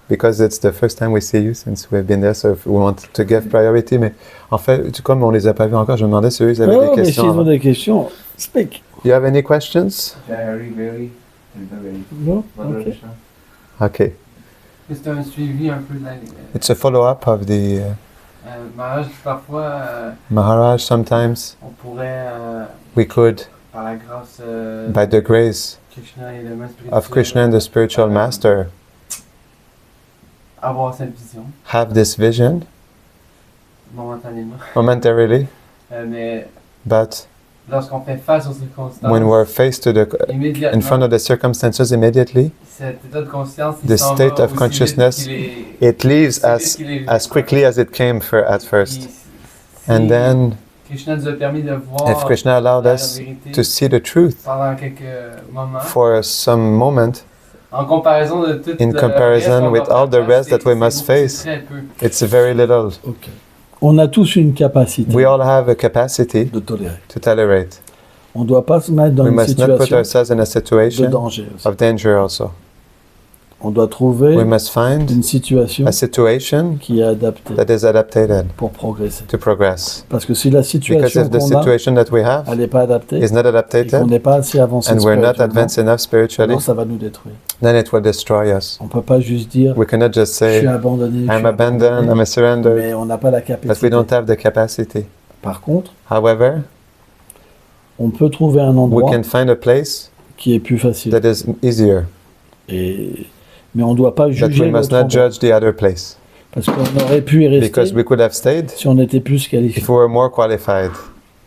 Because it's the first time we see you since we've been there, so if we want to give priority. Mais en fait, comme on les a pas vus encore, je me demandais si eux, ils avaient des mais questions. s'ils ont avant. des questions, speak. You have any questions? Non? Ok. Okay. C'est un suivi un peu de la... It's a follow-up of the Maharaj, parfois, Maharaj. Sometimes on pourrait, we could, par la grâce by the grace Krishna et le maître of Krishna and the spiritual master, avoir cette vision, have this vision momentanément. momentarily, Mais but lorsqu'on fait face aux circonstances, when we're faced to the, in immédiatement, front of the circumstances immediately, cet état de conscience, il the s'en state va of aussi consciousness, vite qu'il est- it leaves aussi vite as qu'il est- as quickly as it came at first. Si And then, Krishna nous a permis de voir if Krishna allowed la us vérité to see the truth pendant quelques moments, for some moment, en comparaison de tout in le comparison reste qu'on with va all the faire, rest that we c'est must beaucoup, face, c'est très peu. it's very little. Ok. On a tous une capacité We all have a capacity de tolérer. to tolerate. On ne doit pas se mettre dans We une must not put situation ourselves in a de situation danger aussi. of danger also. On doit trouver We must find une situation a situation qui est adaptée that is adapted pour progresser. to progress. Parce que si la Because situation if the qu'on a, situation that we have elle n'est pas adaptée, is not et qu'on adapted n'est pas assez avancé and we're not spirituellement, advanced enough spiritually, alors ça va nous détruire. then it will destroy us. On ne peut pas juste dire We cannot just je suis say, abandonné, je I'm suis abandoned, I'm surrendered, mais on n'a pas la but we capacité. don't have the capacity. Par contre, However, on peut trouver un we endroit can find a place qui est plus facile. that is easier, Mais on ne doit pas but juger we must l'autre not endroit. judge the other place. Parce qu'on aurait pu y Because rester we could have stayed si on était plus qualifié. if we were more qualified.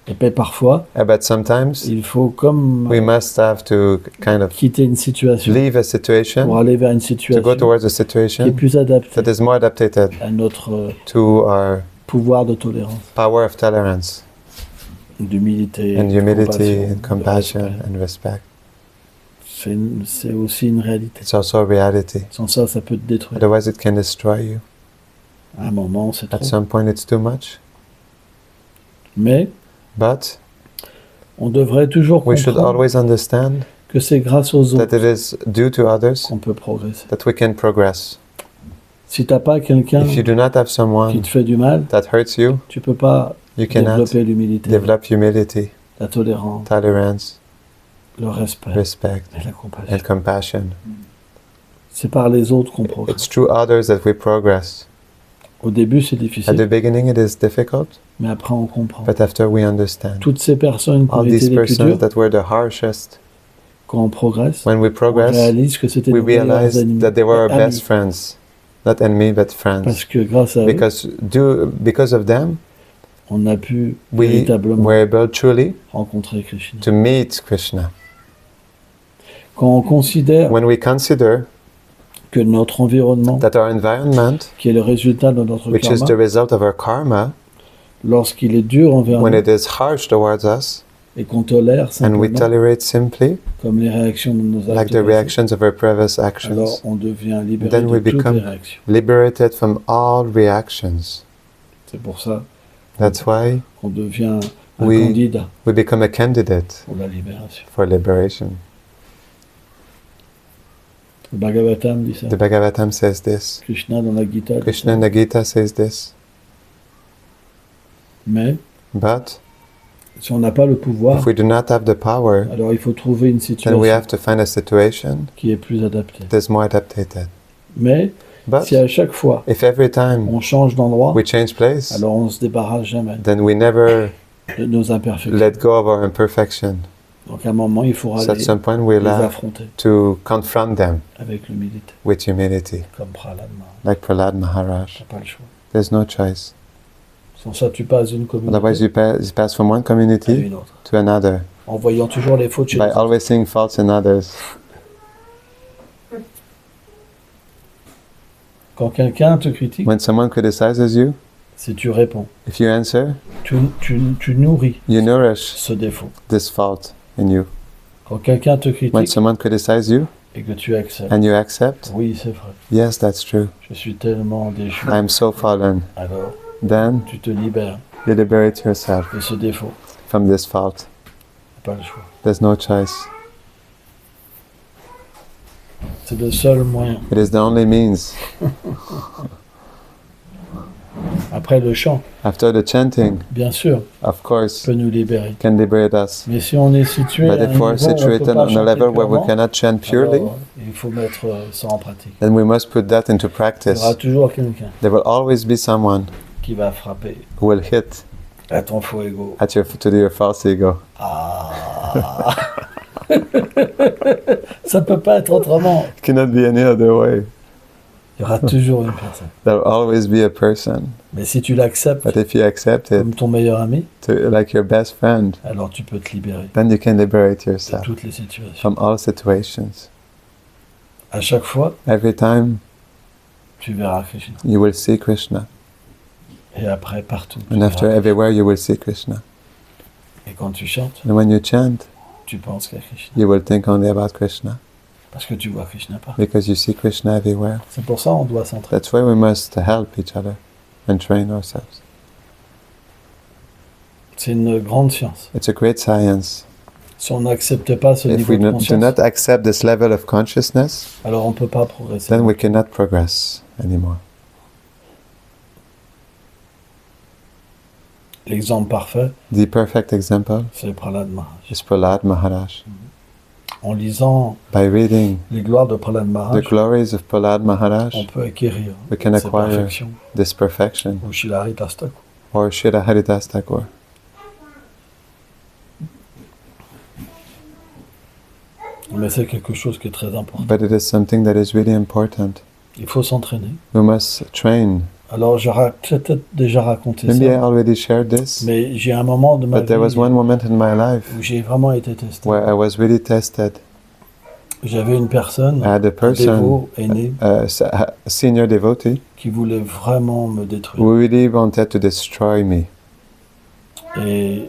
Et puis parfois, But sometimes il faut comme we must have to kind of quitter une situation leave a pour situation aller vers une to go situation towards a qui est situation plus adaptée that is more adapted à notre to our pouvoir de tolérance, power of tolerance d'humilité, and de humility and de compassion respect. and respect. C'est aussi une réalité. It's also a reality. Sans ça, ça peut te détruire. Otherwise, it can destroy you. À un moment, c'est At trop. some point, it's too much. Mais But on devrait toujours we should comprendre always understand que c'est grâce aux that autres it is due to others qu'on peut progresser. that we can progress. Si tu n'as pas quelqu'un If you do not have qui someone te fait du mal, that hurts you, tu ne peux pas you cannot développer l'humilité, develop humility, la tolérance, tolerance, le respect respect, et la compassion. and compassion. C'est par les autres qu'on progresse. It's through others that we progress. Au début, c'est At the difficile, beginning, it is difficult, mais après, on comprend. but after we understand. Toutes ces personnes qui ont All été these les plus persons dures, that were the harshest, quand on progresse, when we on progress, réalise que c'était we nos meilleurs realized ennemis, that they were our amis. best friends. Not enemy, but Parce friends. que grâce à eux, Because of them, on a pu we véritablement were able truly rencontrer Krishna. to meet Krishna. Quand on considère When we consider que notre environnement, that our environment, qui est le résultat de notre which is karma, the result of our karma, lorsqu'il est dur envers when nous it is harsh towards us, et qu'on tolère and we simplement, tolerate simply, comme les réactions de nos actes like the passés, reactions of our previous alors actions, on devient libéré then de we toutes become les réactions. liberated from all reactions. C'est pour ça That's why qu'on devient un We- candidat we become a candidate pour la libération. for liberation. Le Bhagavatam dit ça. The Bhagavatam says this. Krishna dans la Gita dit Krishna ça. in the Gita says this. Mais But si on n'a pas le pouvoir, if we do not have the power, alors il faut trouver une then situation we have to find a situation qui est plus adaptée. that is more adapted. Mais But si à chaque fois if every time on change d'endroit, we change place, alors on ne se débarrasse jamais then we never de nos imperfections. let go of our imperfection. Donc à un moment, il faudra So at les some point we'll have affronter to confront them avec l'humilité, with humility, comme Prahlad Maharaj. like Prahlad Maharaj. T'as pas le choix. There's no choice. Sans ça, tu passes d'une Otherwise, communauté you pass from one à community une autre, to another en voyant toujours les fautes chez by les autres. always seeing faults in others. Quand quelqu'un te critique, When someone criticizes you, si tu réponds, if you answer, tu nourris you nourish ce défaut. this fault in you. Quand quelqu'un te When critique someone criticizes you et que tu acceptes, and you accept, oui, c'est vrai, yes, that's true, je suis tellement déchu, I am so fallen, alors then tu te libères you liberate yourself de ce défaut. from this fault. T'as pas le choix. There's no choice. C'est le seul moyen. It is the only means. Après le chant, After the chanting, bien sûr, of course, peut nous libérer. can liberate us. Mais si on est situé But à un if we're niveau où on peut situated pas on a chanter level where we purement, cannot chant purely, alors, il faut mettre ça en pratique. then we must put that into Il y practice. aura toujours quelqu'un There will always be someone qui va frapper who will hit à ton faux ego. at your false ego. Ah. Ça peut pas être autrement. It cannot be any other way. Il y aura toujours une personne There will always be a person Mais si tu l'acceptes But if you accept it comme ton meilleur ami, like your best friend, alors tu peux te libérer then you can liberate de yourself toutes les situations. from all situations. À chaque fois, Every time tu verras Krishna. you will see Krishna. Et après, partout. tu And after verras. everywhere you will see Krishna. Et quand tu chantes, And when you chant, tu penses qu'à Krishna. you will think only about Krishna. Parce que tu vois Krishna pas. Because you see Krishna everywhere. C'est pour ça qu'on doit s'entraîner. That's why we must help each other and train ourselves. C'est une grande science. It's a great science. Si on n'accepte pas ce If niveau we de do conscience, not accept this level of consciousness, alors on ne peut pas progresser. then we cannot progress anymore. L'exemple parfait, The perfect example c'est Prahlad Maharaj. is Prahlad Maharaj. En lisant By reading les gloires de Prahlad the Maharaj, glories of Prahlad Maharaj, on peut acquérir we can cette acquire perfection. this perfection. Ou Srila Thakur. Or Srila Haridas Thakur. Mais c'est quelque chose qui est très important. But it is something that is really important. Il faut s'entraîner. We must train. Alors, j'ai peut-être déjà raconté Maybe I ça, already shared this, mais j'ai un moment de ma but there was vie one moment in my life où j'ai vraiment été testé. where I was really tested. J'avais une personne, I had a un person, dévot aîné, a senior devotee, qui voulait vraiment me détruire. who really wanted to destroy me. Et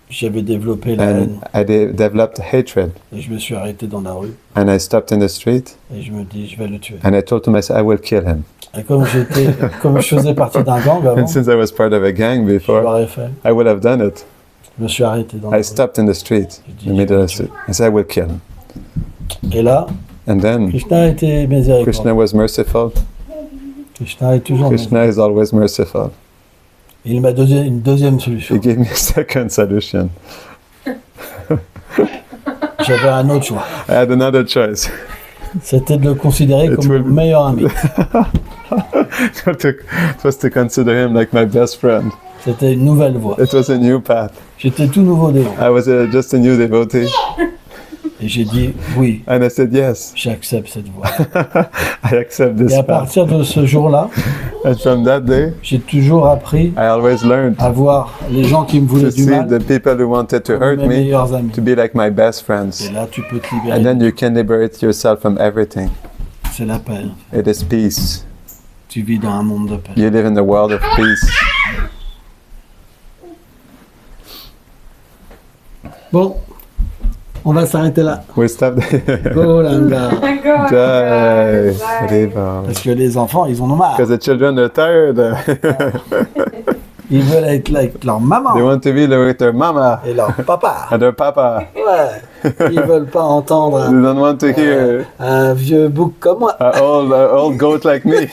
j'avais développé la haine. And I developed hatred. Et je me suis arrêté dans la rue. And I stopped in the street Et je me dis, je vais le tuer. and I told myself, I will kill him. Et comme comme je faisais partie d'un gang avant, And since I was part of a gang je before, l'aurais fait. I would have done it. Je me suis arrêté dans la I rue. stopped in the street, in the middle of the street. I said, I will kill him. Et là, And then Krishna a été miséricordieux. Krishna was merciful. Krishna est toujours miséricordieux. Krishna is always merciful. Il m'a donné une deuxième solution. He gave me a second solution. J'avais un autre choix. I had another choice. C'était de le considérer It comme will- mon meilleur ami. It was to consider him like my best friend. C'était une nouvelle voie. It was a new path. J'étais tout nouveau devant. I was just a new devotee. Et j'ai dit, oui, And I said, yes, j'accepte cette voie. I accept this Et à path. partir de ce jour-là, And from that day, j'ai toujours appris I always learned à voir les gens qui me to voulaient du see mal the people who wanted to comme hurt mes me meilleurs amis. to be like my best Et friends. là, tu peux te And libérer. then you can liberate yourself from everything. C'est la paix. It is peace. Tu vis dans un monde de paix. You live in the world of peace. Bon, on va s'arrêter là. We stop Golanga. Jai. Haribo. Parce que les enfants, ils en ont marre. Because the children are tired. Ils veulent être là avec leur They maman want to be with their mama et leur papa. and their papa. Ouais. Ils veulent pas entendre They don't want to hear un vieux bouc comme moi. an old goat like me.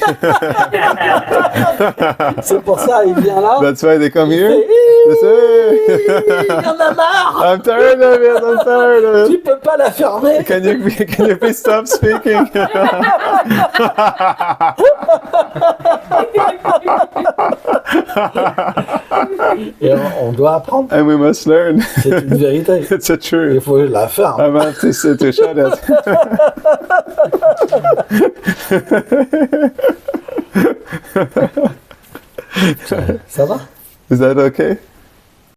C'est pour ça, il vient là. That's why they come here. They say, Il en a marre. I'm tired of it. I'm tired of Tu it. peux pas la fermer. Can you please stop speaking? Et on doit apprendre. And we must learn. C'est une vérité. It's a Il truth. faut la faire. I'm have to shut it. Ça va? Is that okay?